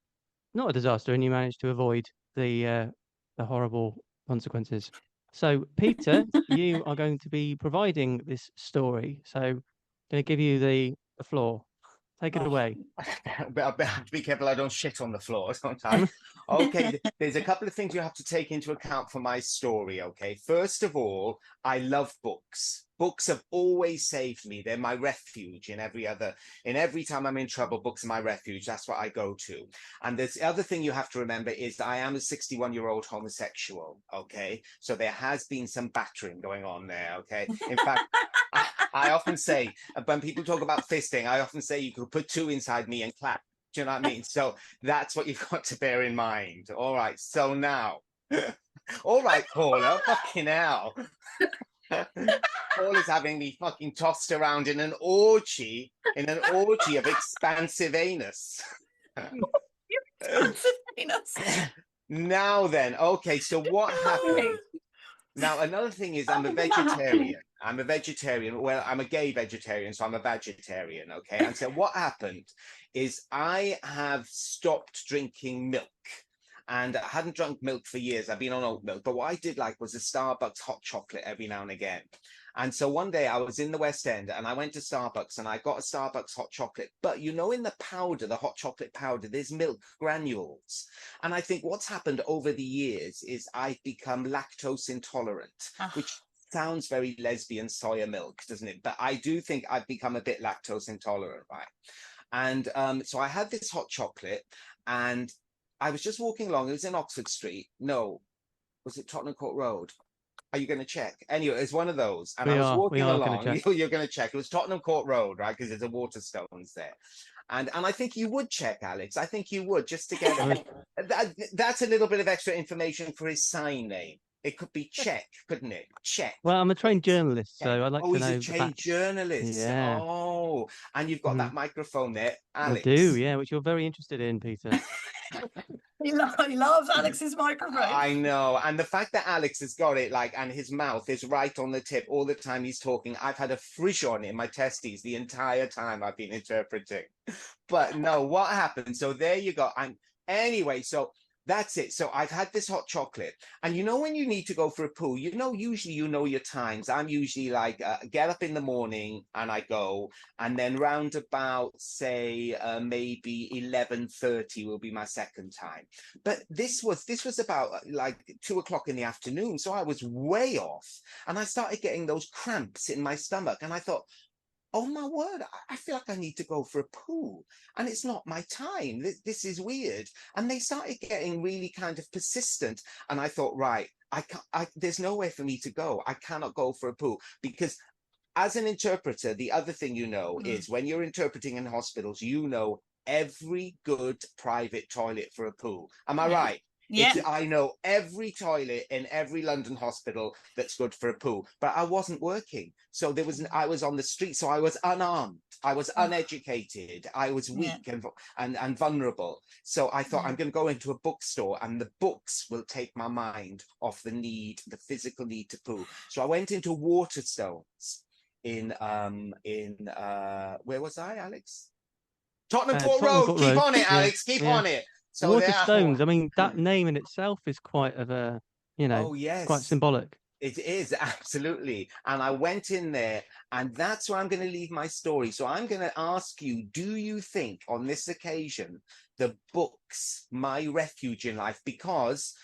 not a disaster and you managed to avoid the horrible consequences? So, Peter, you are going to be providing this story. So, I'm going to give you the floor. Take it away.
I have to be careful I don't shit on the floor, don't I? Okay, there's a couple of things you have to take into account for my story, okay? First of all, I love books. Books have always saved me. They're my refuge in every time I'm in trouble, books are my refuge. That's what I go to. And the other thing you have to remember is that I am a 61-year-old homosexual, okay? So there has been some battering going on there, okay? In fact, I often say, when people talk about fisting, I often say you could put two inside me and clap. Do you know what I mean? So that's what you've got to bear in mind. All right, so now. All right, Paula, fucking hell. Paula's having me fucking tossed around in an orgy of expansive anus.
Expansive anus.
Now then, okay, so what happened? Now, another thing is I'm a vegetarian. Well, I'm a gay vegetarian, so I'm a vegetarian, okay? And so what happened is I have stopped drinking milk. And I hadn't drunk milk for years. I've been on oat milk. But what I did like was a Starbucks hot chocolate every now and again. And so one day I was in the West End and I went to Starbucks and I got a Starbucks hot chocolate. But you know, in the powder, the hot chocolate powder, there's milk granules. And I think what's happened over the years is I've become lactose intolerant, which sounds very lesbian soya milk, doesn't it? But I do think I've become a bit lactose intolerant, right? And so I had this hot chocolate and I was just walking along. It was in Oxford Street. No, was it Tottenham Court Road? Are you going to check? Anyway, it's one of those. And I was walking along. You're going to check. It was Tottenham Court Road, right? Because there's a Waterstones there. And I think you would check, Alex. I think you would, just to get it. That's a little bit of extra information for his sign name. It could be Check, couldn't it? Check.
Well, I'm a trained journalist, so I'd like to know.
Oh, he's a trained journalist.
Yeah.
Oh, and you've got that microphone there, Alex.
I do, yeah, which you're very interested in, Peter.
He loves Alex's microphone.
I know. And the fact that Alex has got it, and his mouth is right on the tip all the time he's talking. I've had a frisson in my testes the entire time I've been interpreting. But no, what happened? So there you go. Anyway, so that's it. So I've had this hot chocolate. And you know, when you need to go for a poo, usually your times. I'm usually get up in the morning and I go, and then round about, say, maybe 11:30 will be my second time. But this was about 2 o'clock in the afternoon. So I was way off and I started getting those cramps in my stomach. And I thought, oh my word, I feel like I need to go for a poo and it's not my time. This is weird. And they started getting really kind of persistent. And I thought, right, there's nowhere for me to go. I cannot go for a poo because as an interpreter, the other thing is when you're interpreting in hospitals, every good private toilet for a poo. Am I right?
Yeah.
I know every toilet in every London hospital that's good for a poo, but I wasn't working. So I was on the street, so I was unarmed, I was uneducated, I was weak and vulnerable. So I thought I'm going to go into a bookstore and the books will take my mind off the physical need to poo. So I went into Waterstones in where was I, Alex? Tottenham Court Road. Keep on it, Alex. Keep on it. So
Waterstones. I mean, that name in itself is quite quite symbolic.
It is, absolutely. And I went in there, and that's where I'm going to leave my story. So I'm going to ask you, do you think on this occasion, the books, my refuge in life, because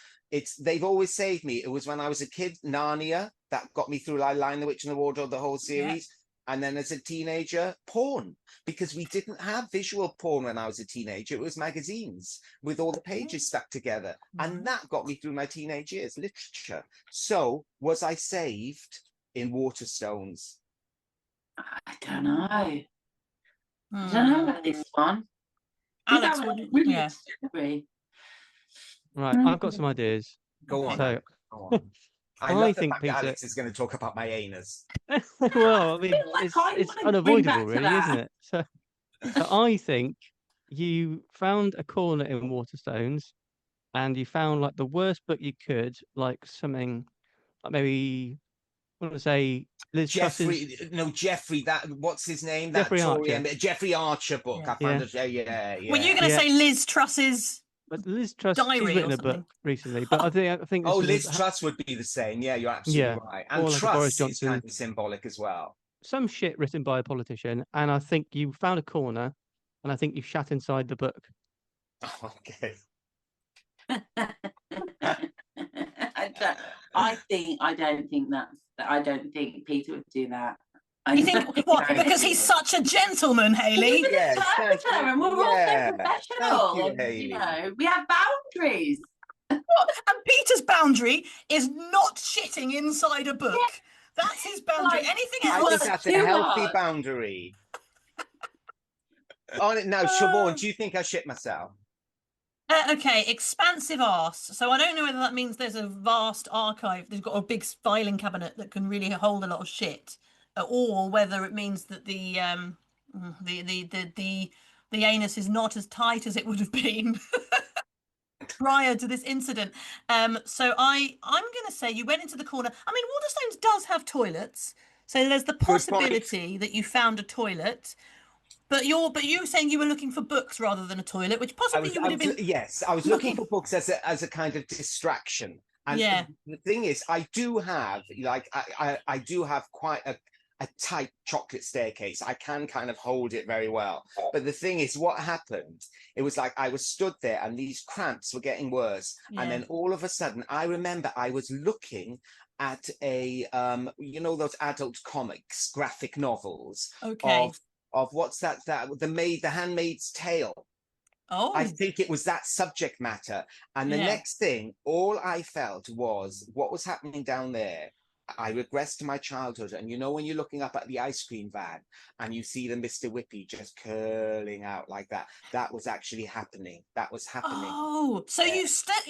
they've always saved me. It was when I was a kid, Narnia, that got me through Lion, the Witch and the Wardrobe, the whole series. Yeah. And then as a teenager, porn, because we didn't have visual porn when I was a teenager. It was magazines with all the pages stuck together. And that got me through my teenage years, literature. So was I saved in Waterstones?
I don't know. I don't know about this one.
Alex,
Right,
I've got some ideas.
Go on.
So,
Go on. I love the
think,
fact
Peter,
that Alex is going to talk about my anus.
well, I mean, it's unavoidable, really, isn't it? So I think you found a corner in Waterstones, and you found like the worst book you could, like something like maybe I want to say Liz Truss's.
Jeffrey. That what's his name?
Jeffrey
that Tory
Archer.
Jeffrey Archer book. I found it. Yeah.
Were you going to say Liz Truss's?
But Liz Truss,
diary
she's written a book recently. But I think. This
Liz Truss would be the same. Yeah, you're absolutely right. And
like
Truss
Boris Johnson,
is kind of symbolic as well.
Some shit written by a politician, and I think you found a corner, and I think you shat inside the book.
Okay.
I don't think Peter would do that.
You think what? Because he's such a gentleman, Hayley.
And we're all so professional. We have boundaries.
And Peter's boundary is not shitting inside a book. That's his boundary. Anything else?
I think that's a healthy boundary. Now, Siobhan, do you think I shit myself?
Okay, expansive arse. So I don't know whether that means there's a vast archive. They've got a big filing cabinet that can really hold a lot of shit, or whether it means that the anus is not as tight as it would have been prior to this incident. So I'm going to say you went into the corner. I mean, Waterstones does have toilets, so there's the possibility that you found a toilet. But you saying you were looking for books rather than a toilet, which possibly you would have been.
Yes, I was looking for books as a kind of distraction. And the thing is, I do have I do have quite a tight chocolate staircase. I can kind of hold it very well. But the thing is, what happened? It was like I was stood there and these cramps were getting worse. Yeah. And then all of a sudden, I remember I was looking at a those adult comics, graphic novels of what's that the Handmaid's Tale.
Oh,
I think it was that subject matter. And the next thing, all I felt was what was happening down there. I regressed to my childhood. And when you're looking up at the ice cream van and you see the Mr. Whippy just curling out like that, that was actually happening. That was happening.
Oh, so you sat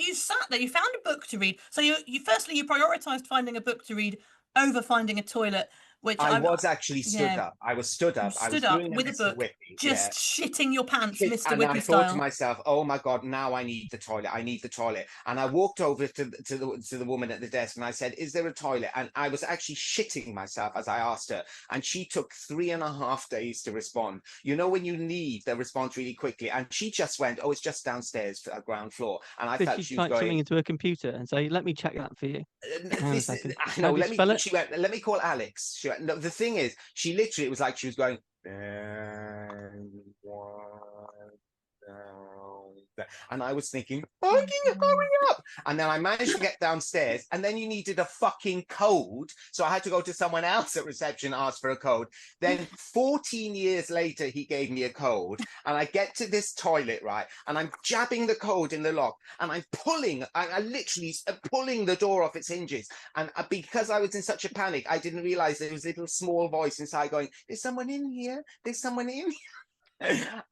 there, you found a book to read. So you firstly, you prioritized finding a book to read over finding a toilet. Which
I was actually stood up. I was stood up. I was doing
with a book,
Whippy,
just shitting your pants, Mr.
And
Whippy
I
style.
thought to myself, "Oh my God, now I need the toilet. I need the toilet." And I walked over to the woman at the desk and I said, "Is there a toilet?" And I was actually shitting myself as I asked her. And she took 3.5 days to respond. When you need the response really quickly, and she just went, "Oh, it's just downstairs for a ground floor." And I felt she was
type something into a computer and say, "Let me check that for you."
I know. She went, "Let me call Alex." She went, no, the thing is, she literally, it was like she was going, and I was thinking, fucking hurry up. And then I managed to get downstairs, and then you needed a fucking code. So I had to go to someone else at reception, ask for a code. Then 14 years later, he gave me a code. And I get to this toilet, right? And I'm jabbing the code in the lock, and I'm literally pulling the door off its hinges. And because I was in such a panic, I didn't realize there was a little small voice inside going, "There's someone in here. There's someone in here."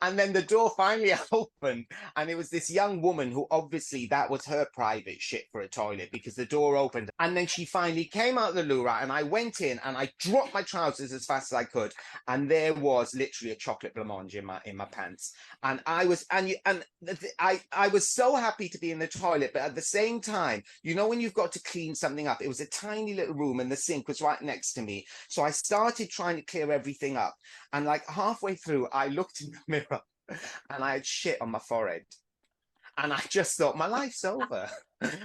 And then the door finally opened, and it was this young woman who obviously that was her private shit for a toilet, because the door opened. And then she finally came out of the loo, right? And I went in and I dropped my trousers as fast as I could, and there was literally a chocolate blancmange in my pants. And I was I was so happy to be in the toilet, but at the same time, when you've got to clean something up, it was a tiny little room and the sink was right next to me. So I started trying to clear everything up, and like halfway through, I looked in the mirror and I had shit on my forehead, and I just thought, my life's over.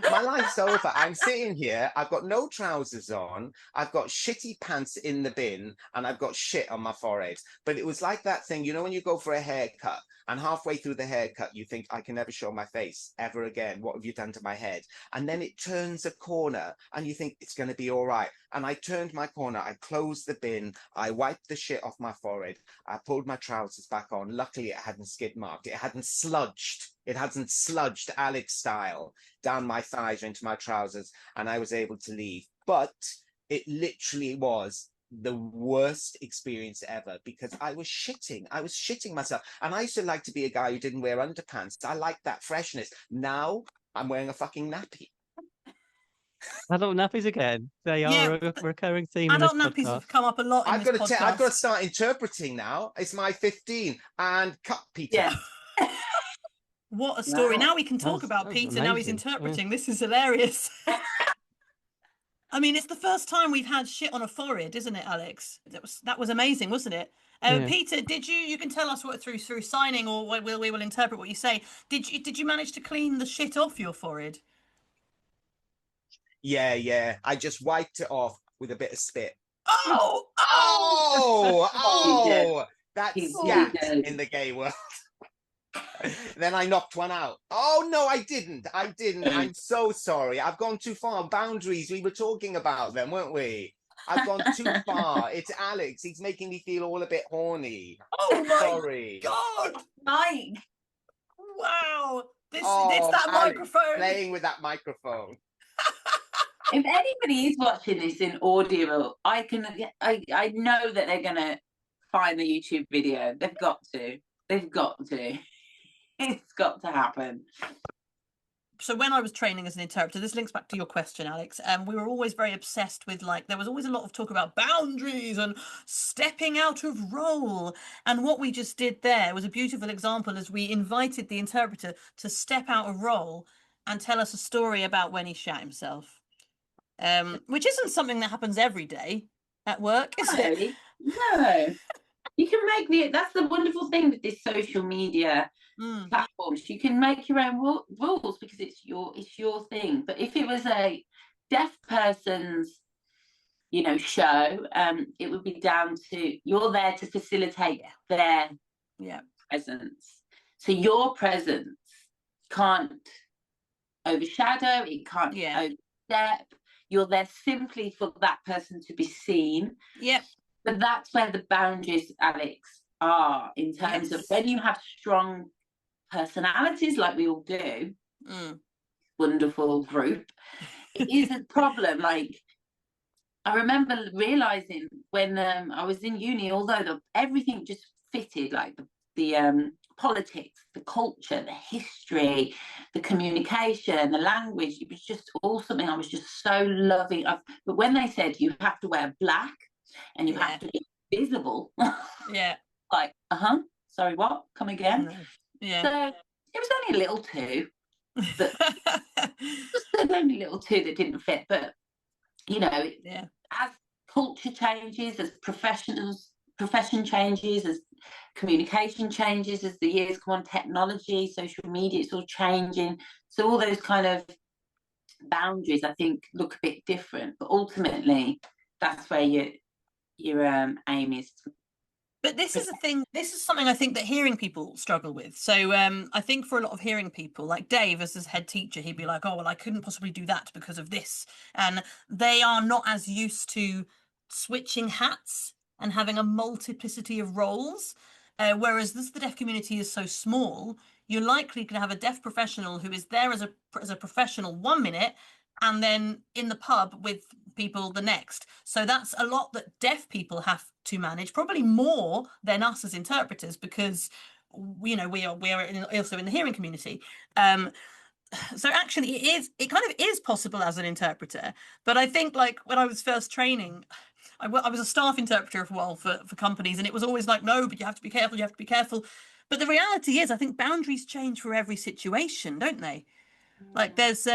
My life's over. I'm sitting here, I've got no trousers on, I've got shitty pants in the bin, and I've got shit on my forehead. But it was like that thing, when you go for a haircut, and halfway through the haircut, you think, I can never show my face ever again. What have you done to my head? And then it turns a corner, and you think it's going to be all right. And I turned my corner, I closed the bin, I wiped the shit off my forehead, I pulled my trousers back on. Luckily, it hadn't skid marked. It hadn't sludged. It hadn't sludged Alex style down my thighs or into my trousers, and I was able to leave. But it literally was the worst experience ever, because I was shitting myself. And I used to like to be a guy who didn't wear underpants. I like that freshness. Now I'm wearing a fucking nappy.
Adult nappies again. They are a recurring theme in this
adult nappies
podcast.
have come up a lot in this podcast.
I've got to start interpreting now. It's my 15 and cut Peter.
Yeah.
What a story.
Wow.
Now we can talk about Peter.
amazing.
Now he's interpreting. This is hilarious. I mean, it's the first time we've had shit on a forehead, isn't it, Alex? That was amazing, wasn't it? Peter, did you can tell us what through signing, or we will interpret what you say. Did you manage to clean the shit off your forehead?
Yeah. I just wiped it off with a bit of spit.
Oh!
That's gas in the gay world. Then I knocked one out. Oh, no, I didn't. I'm so sorry. I've gone too far. Boundaries, we were talking about them, weren't we? I've gone too far. It's Alex. He's making me feel all a bit horny.
Oh, my
sorry.
God.
Mike.
Wow. It's that
Alex,
microphone.
playing with that microphone.
If anybody is watching this in audio, I know that they're going to find the YouTube video. They've got to. It's got to happen.
So when I was training as an interpreter, this links back to your question, Alex, we were always very obsessed with, like, there was always a lot of talk about boundaries and stepping out of role. And what we just did there was a beautiful example, as we invited the interpreter to step out of role and tell us a story about when he shat himself, which isn't something that happens every day at work, is it?
No. You can make that's the wonderful thing with this social media platforms. You can make your own rules because it's your thing. But if it was a deaf person's, show, it would be down to, you're there to facilitate their presence. So your presence can't overshadow, it can't overstep. You're there simply for that person to be seen.
Yep.
But that's where the boundaries, Alex, are, in terms of when you have strong personalities, like we all do, wonderful group, it is a problem. Like, I remember realising when I was in uni, although everything just fitted, like the politics, the culture, the history, the communication, the language, it was just all something I was just so loving. But when they said you have to wear black, and you have to be visible. Like, sorry, what? Come again?
Yeah.
So it was only a little two. Only little two that didn't fit. But, as culture changes, as profession changes, as communication changes, as the years come on, technology, social media, it's all changing. So all those kind of boundaries, I think, look a bit different. But ultimately, that's where your aim is.
But this is a thing, this is something I think that hearing people struggle with. So I think for a lot of hearing people, like Dave as his head teacher, he'd be like, oh, well, I couldn't possibly do that because of this. And they are not as used to switching hats and having a multiplicity of roles. Whereas the deaf community is so small, you're likely going to have a deaf professional who is there as a professional 1 minute, and then in the pub with people the next. So that's a lot that deaf people have to manage, probably more than us as interpreters, because we are also in the hearing community. So actually it kind of is possible as an interpreter. But I think, like, when I was first training, I was a staff interpreter for a while for companies, and it was always like, no, but you have to be careful. But the reality is, I think boundaries change for every situation, don't they? Like, there's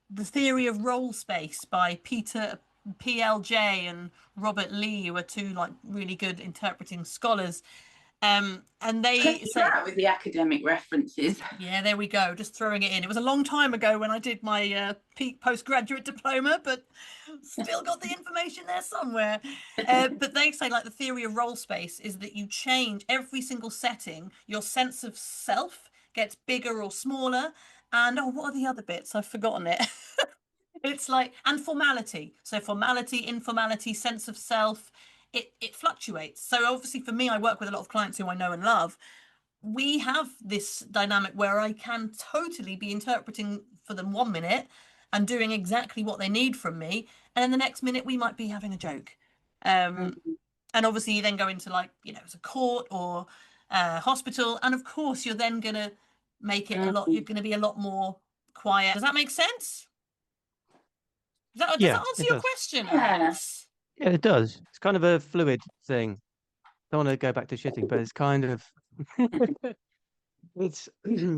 The Theory of Role Space by Peter PLJ and Robert Lee, who are two, like, really good interpreting scholars. And they say
that with the academic references.
Yeah, there we go. Just throwing it in. It was a long time ago when I did my postgraduate diploma, but still got the information there somewhere. But they say, like, the theory of role space is that you change every single setting. Your sense of self gets bigger or smaller. And what are the other bits? I've forgotten it. It's like, and formality. So formality, informality, sense of self, it fluctuates. So obviously for me, I work with a lot of clients who I know and love. We have this dynamic where I can totally be interpreting for them 1 minute and doing exactly what they need from me. And then the next minute we might be having a joke. And obviously you then go into like, as a court or hospital, and of course you're then gonna make it a lot. You're gonna be a lot more quiet. Does that make sense? Does that answer your question, Alex?
Yeah, it does. It's kind of a fluid thing. Don't want to go back to shitting, but it's kind of it's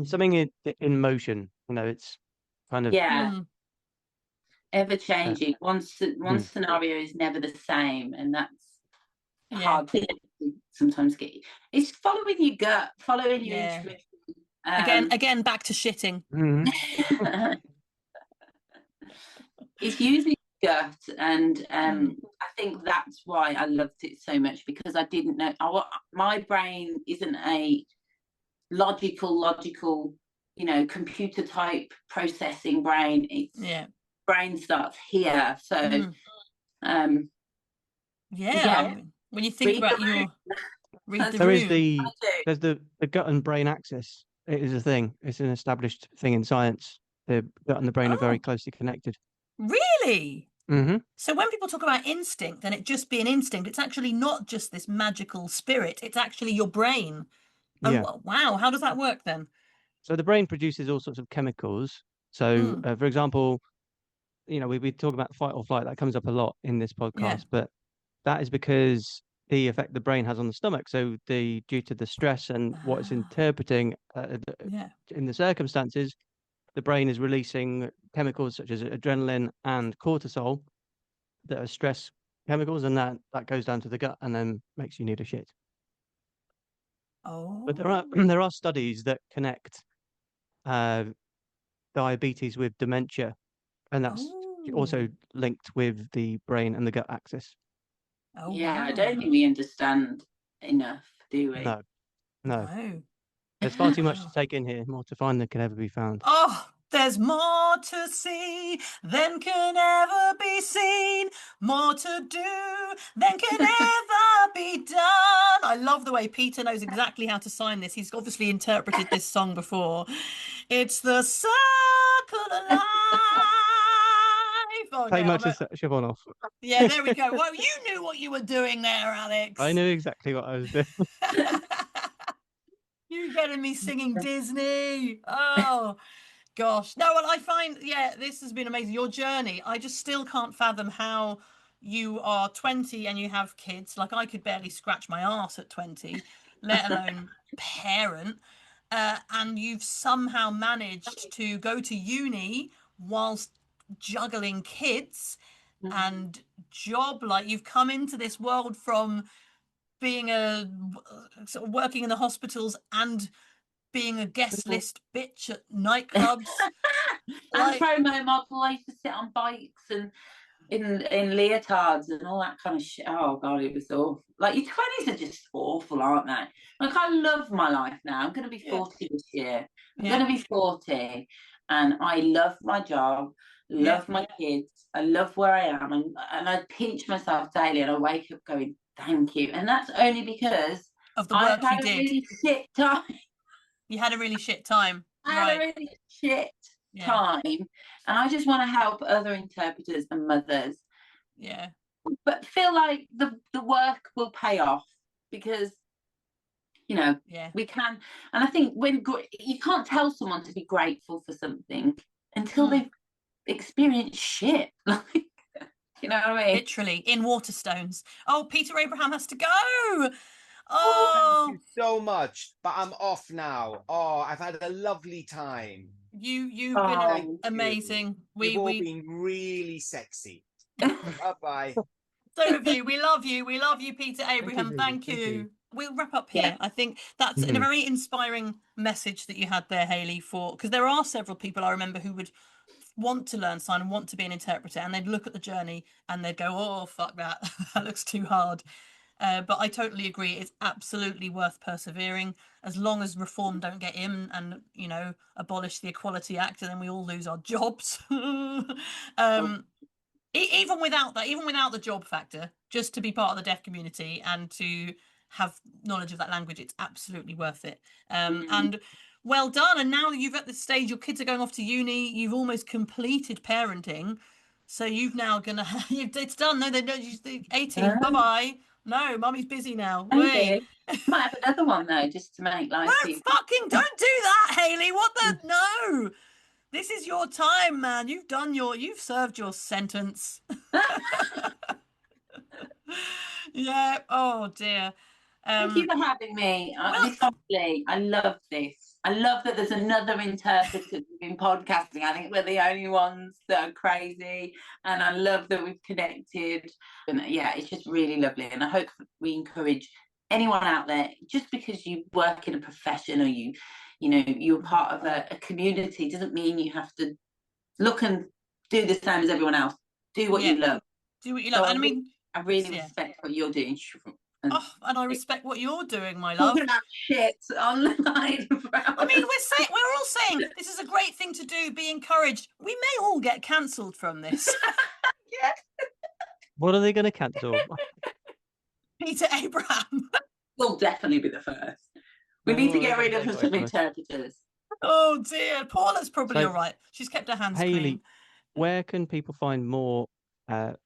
something in motion. It's kind of
ever changing. One scenario is never the same, and that's hard to sometimes get. It's following your gut, following your intuition.
Again, back to shitting.
It's using gut, and I think that's why I loved it so much, because I didn't know. My brain isn't a logical, computer type processing brain. It's brain starts here. So
when you think about
there's the gut and brain axis. It is a thing. It's an established thing in science. The gut and the brain are very closely connected.
Really? So when people talk about instinct and it just being instinct, it's actually not just this magical spirit. It's actually your brain. Wow, how does that work then?
So the brain produces all sorts of chemicals. So, for example, we talk about fight or flight. That comes up a lot in this podcast, but that is because the effect the brain has on the stomach. So due to the stress and what it's interpreting in the circumstances, the brain is releasing chemicals such as adrenaline and cortisol that are stress chemicals, and that goes down to the gut and then makes you need a shit. But there are studies that connect diabetes with dementia, and that's also linked with the brain and the gut axis.
I don't think we understand enough, do we?
No. There's far too much to take in here, more to find than can ever be found.
There's more to see than can ever be seen, more to do than can ever be done. I love the way Peter knows exactly how to sign this. He's obviously interpreted this song before. It's the circle of life.
Take much of Siobhan off.
Yeah, there we go. Well, you knew what you were doing there, Alex.
I knew exactly what I was doing.
You getting me singing Disney. Oh, gosh. No, well, I find, this has been amazing. Your journey, I just still can't fathom how you are 20 and you have kids. Like, I could barely scratch my arse at 20, let alone parent. And you've somehow managed to go to uni whilst juggling kids and job. Like, you've come into this world from being sort of working in the hospitals and being a guest list bitch at nightclubs.
And promo model. I used to sit on bikes and in leotards and all that kind of shit. Oh God, it was awful. Like, your 20s are just awful, aren't they? Like, I love my life now. I'm going to be 40 this year. I'm going to be 40, and I love my job, love my kids, I love where I am, and I pinch myself daily, and I wake up going, thank you. And that's only because
of the work you did.
Really shit time.
You had a really shit time.
I had a really shit time, and I just want to help other interpreters and mothers. But feel like the work will pay off, because we can. And I think you can't tell someone to be grateful for something until they've experienced shit. Like, you know what I mean?
Literally in Waterstones. Oh, Peter Abraham has to go.
Thank you so much, but I'm off now. I've had a lovely time.
You've been amazing.
We've all been really sexy. Bye-bye.
So have you. We love you. We love you, Peter Abraham. Thank you. We'll wrap up here. I think that's a very inspiring message that you had there, Hayley, because there are several people I remember who would want to learn sign and want to be an interpreter, and they'd look at the journey and they'd go, oh, fuck that. That looks too hard. But I totally agree. It's absolutely worth persevering. As long as reform don't get in and, abolish the Equality Act, and then we all lose our jobs. Even without that, even without the job factor, just to be part of the deaf community and to have knowledge of that language, it's absolutely worth it. And well done. And now that you've at this stage, your kids are going off to uni, you've almost completed parenting. So you've now gonna it's done. No, they don't use the 18. Bye-bye. No, mummy's busy now. Wait.
Might have another one though, just to make life easy.
Don't do that, Hayley. What the no. This is your time, man. You've served your sentence. Yeah. Oh dear.
Thank you for having me. Honestly, I love this. I love that there's another interpreter in podcasting. I think we're the only ones that are crazy, and I love that we've connected. And yeah, it's just really lovely. And I hope we encourage anyone out there, just because you work in a profession or you're part of a community, doesn't mean you have to look and do the same as everyone else. Do what you love.
Do what you love.
So
and
I really respect what you're doing.
And I respect what you're doing, my love.
Talking about shit online.
I mean, we're all saying this is a great thing to do. Be encouraged. We may all get cancelled from this.
Yeah.
What are they going to cancel?
Peter Abraham.
We'll definitely be the first. We need to get rid of some interpreters.
Oh dear, Paula's probably all right. She's kept her hands clean.
Hayley, where can people find more for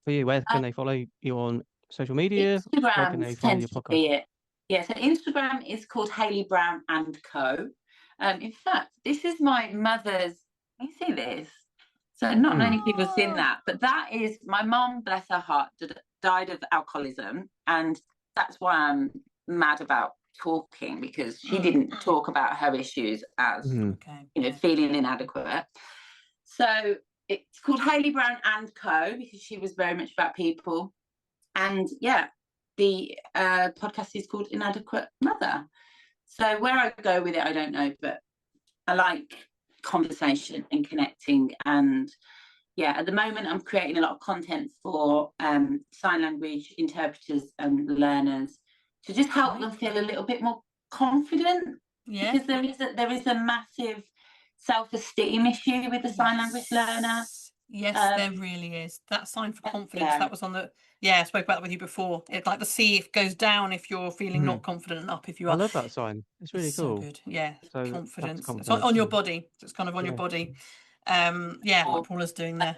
you? Where can they follow you on social media? Where can they find your podcast?
Yeah, so Instagram is called Hayley Brown and Co. In fact, this is my mother's. Can you see this? So not many people have seen that, but that is my mum, bless her heart, died of alcoholism, and that's why I'm mad about talking, because she didn't talk about her issues as feeling inadequate. So it's called Hayley Brown and Co, because she was very much about people. And yeah, the podcast is called Inadequate Mother. So where I go with it, I don't know, but I like conversation and connecting. And yeah, at the moment I'm creating a lot of content for sign language interpreters and learners to just help them feel a little bit more confident. Yeah, because there is a massive self-esteem issue with the sign language learner.
Yes, there really is. That sign for confidence, that was on the I spoke about that with you before. It's like the C goes down if you're feeling not confident, and up if you are.
I love that sign. It's really cool.
So good. Yeah,
so
confidence. It's on your body. So it's kind of on your body. What Paula's doing there.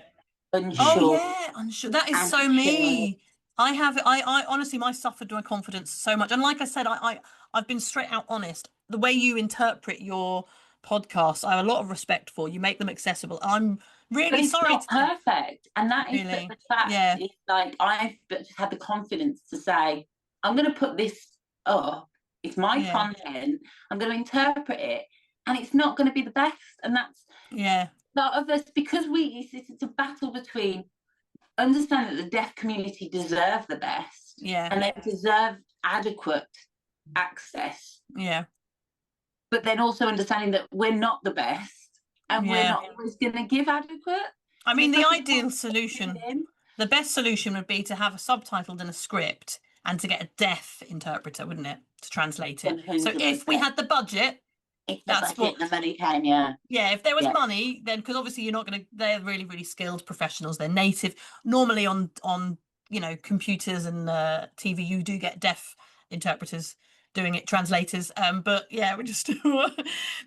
Unsure.
Oh yeah, unsure. That is so me. I honestly, suffered my confidence so much. And like I said, I've been straight out honest. The way you interpret your podcasts, I have a lot of respect for. You make them accessible. I'm really sorry.
It's not perfect, and that is the fact. Yeah. It's like I've just had the confidence to say, I'm going to put this up. It's my content. I'm going to interpret it, and it's not going to be the best. And that's a lot of us, because it's a battle between understanding that the deaf community deserve the best, and they deserve adequate access.
Yeah.
But then also understanding that we're not the best, and we're not always going to give adequate.
I mean, the ideal solution, the best solution would be to have a subtitled in a script and to get a deaf interpreter, wouldn't it, to translate it? 100%. So if we had the budget,
the money came,
if there was money, then, because obviously you're not going to, they're really, really skilled professionals. They're native. Normally on computers and TV, you do get deaf interpreters doing it, translators, but we just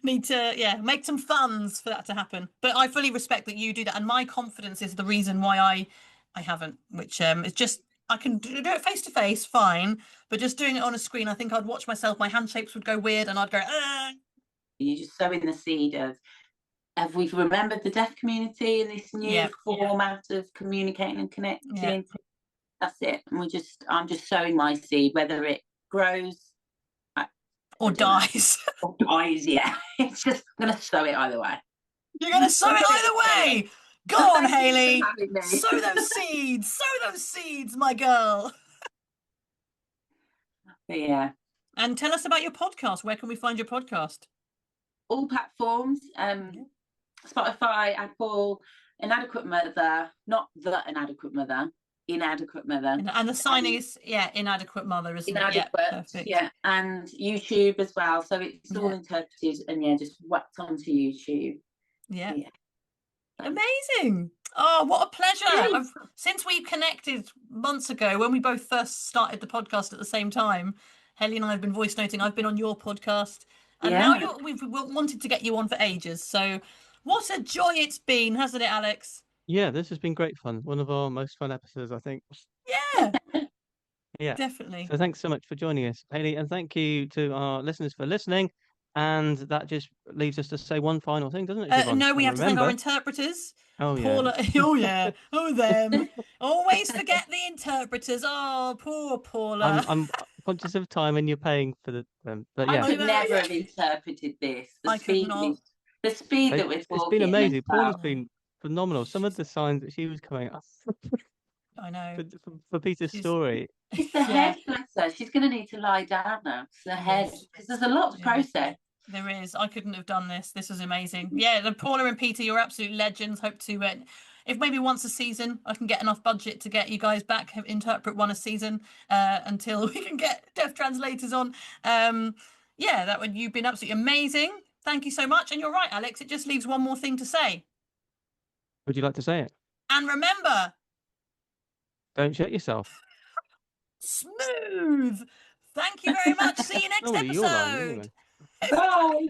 need to make some funds for that to happen. But I fully respect that you do that, and my confidence is the reason why I haven't, which is just, I can do it face to face fine, but just doing it on a screen, I think I'd watch myself, my hand shapes would go weird, and I'd go
You're just sowing the seed of we've remembered the deaf community in this new format of communicating and connecting. That's it. And I'm just sowing my seed, whether it grows
or dies.
Or dies, It's just, I'm going to sow it either way.
You're going to sow it either way. Go on, Hayley. Sow those seeds. Sow those seeds, my girl.
Yeah.
And tell us about your podcast. Where can we find your podcast?
All platforms. Spotify, Apple, Inadequate Mother, not The Inadequate Mother. Inadequate Mother,
and the signing is Inadequate Mother, isn't
it? And YouTube as well, so it's all interpreted and just whacked onto YouTube.
Amazing. Oh, what a pleasure. Since we connected months ago when we both first started the podcast at the same time, Hayley and I have been voice noting. I've been on your podcast, and now we've wanted to get you on for ages, so what a joy it's been, hasn't it, Alex?
Yeah, this has been great fun. One of our most fun episodes, I think.
Yeah.
Yeah,
definitely.
So thanks so much for joining us, Hayley, and thank you to our listeners for listening. And that just leaves us to say one final thing, doesn't it, Siobhan?
No, we
And
have to thank our
remember...
interpreters.
Oh,
Paula.
yeah.
Oh, yeah. Oh, them. Always forget the interpreters. Oh, poor Paula.
I'm conscious of time, and you're paying for them. But yeah,
I could never have interpreted this. The
I could
speed,
not.
the speed that we're talking.
It's been amazing. Paula's
about.
been phenomenal. Some of the signs that she was coming up
I know.
for Peter's story.
It's the head, bless her. She's going to need to lie down now. It's the head, because there's a lot to process.
There is. I couldn't have done this. This was amazing. Yeah, Paula and Peter, you're absolute legends. Hope to, if maybe once a season, I can get enough budget to get you guys back, interpret one a season until we can get deaf translators on. Yeah, you've been absolutely amazing. Thank you so much. And you're right, Alex. It just leaves one more thing to say.
Would you like to say it?
And remember,
don't shut yourself.
Smooth. Thank you very much. See you next episode.
Bye.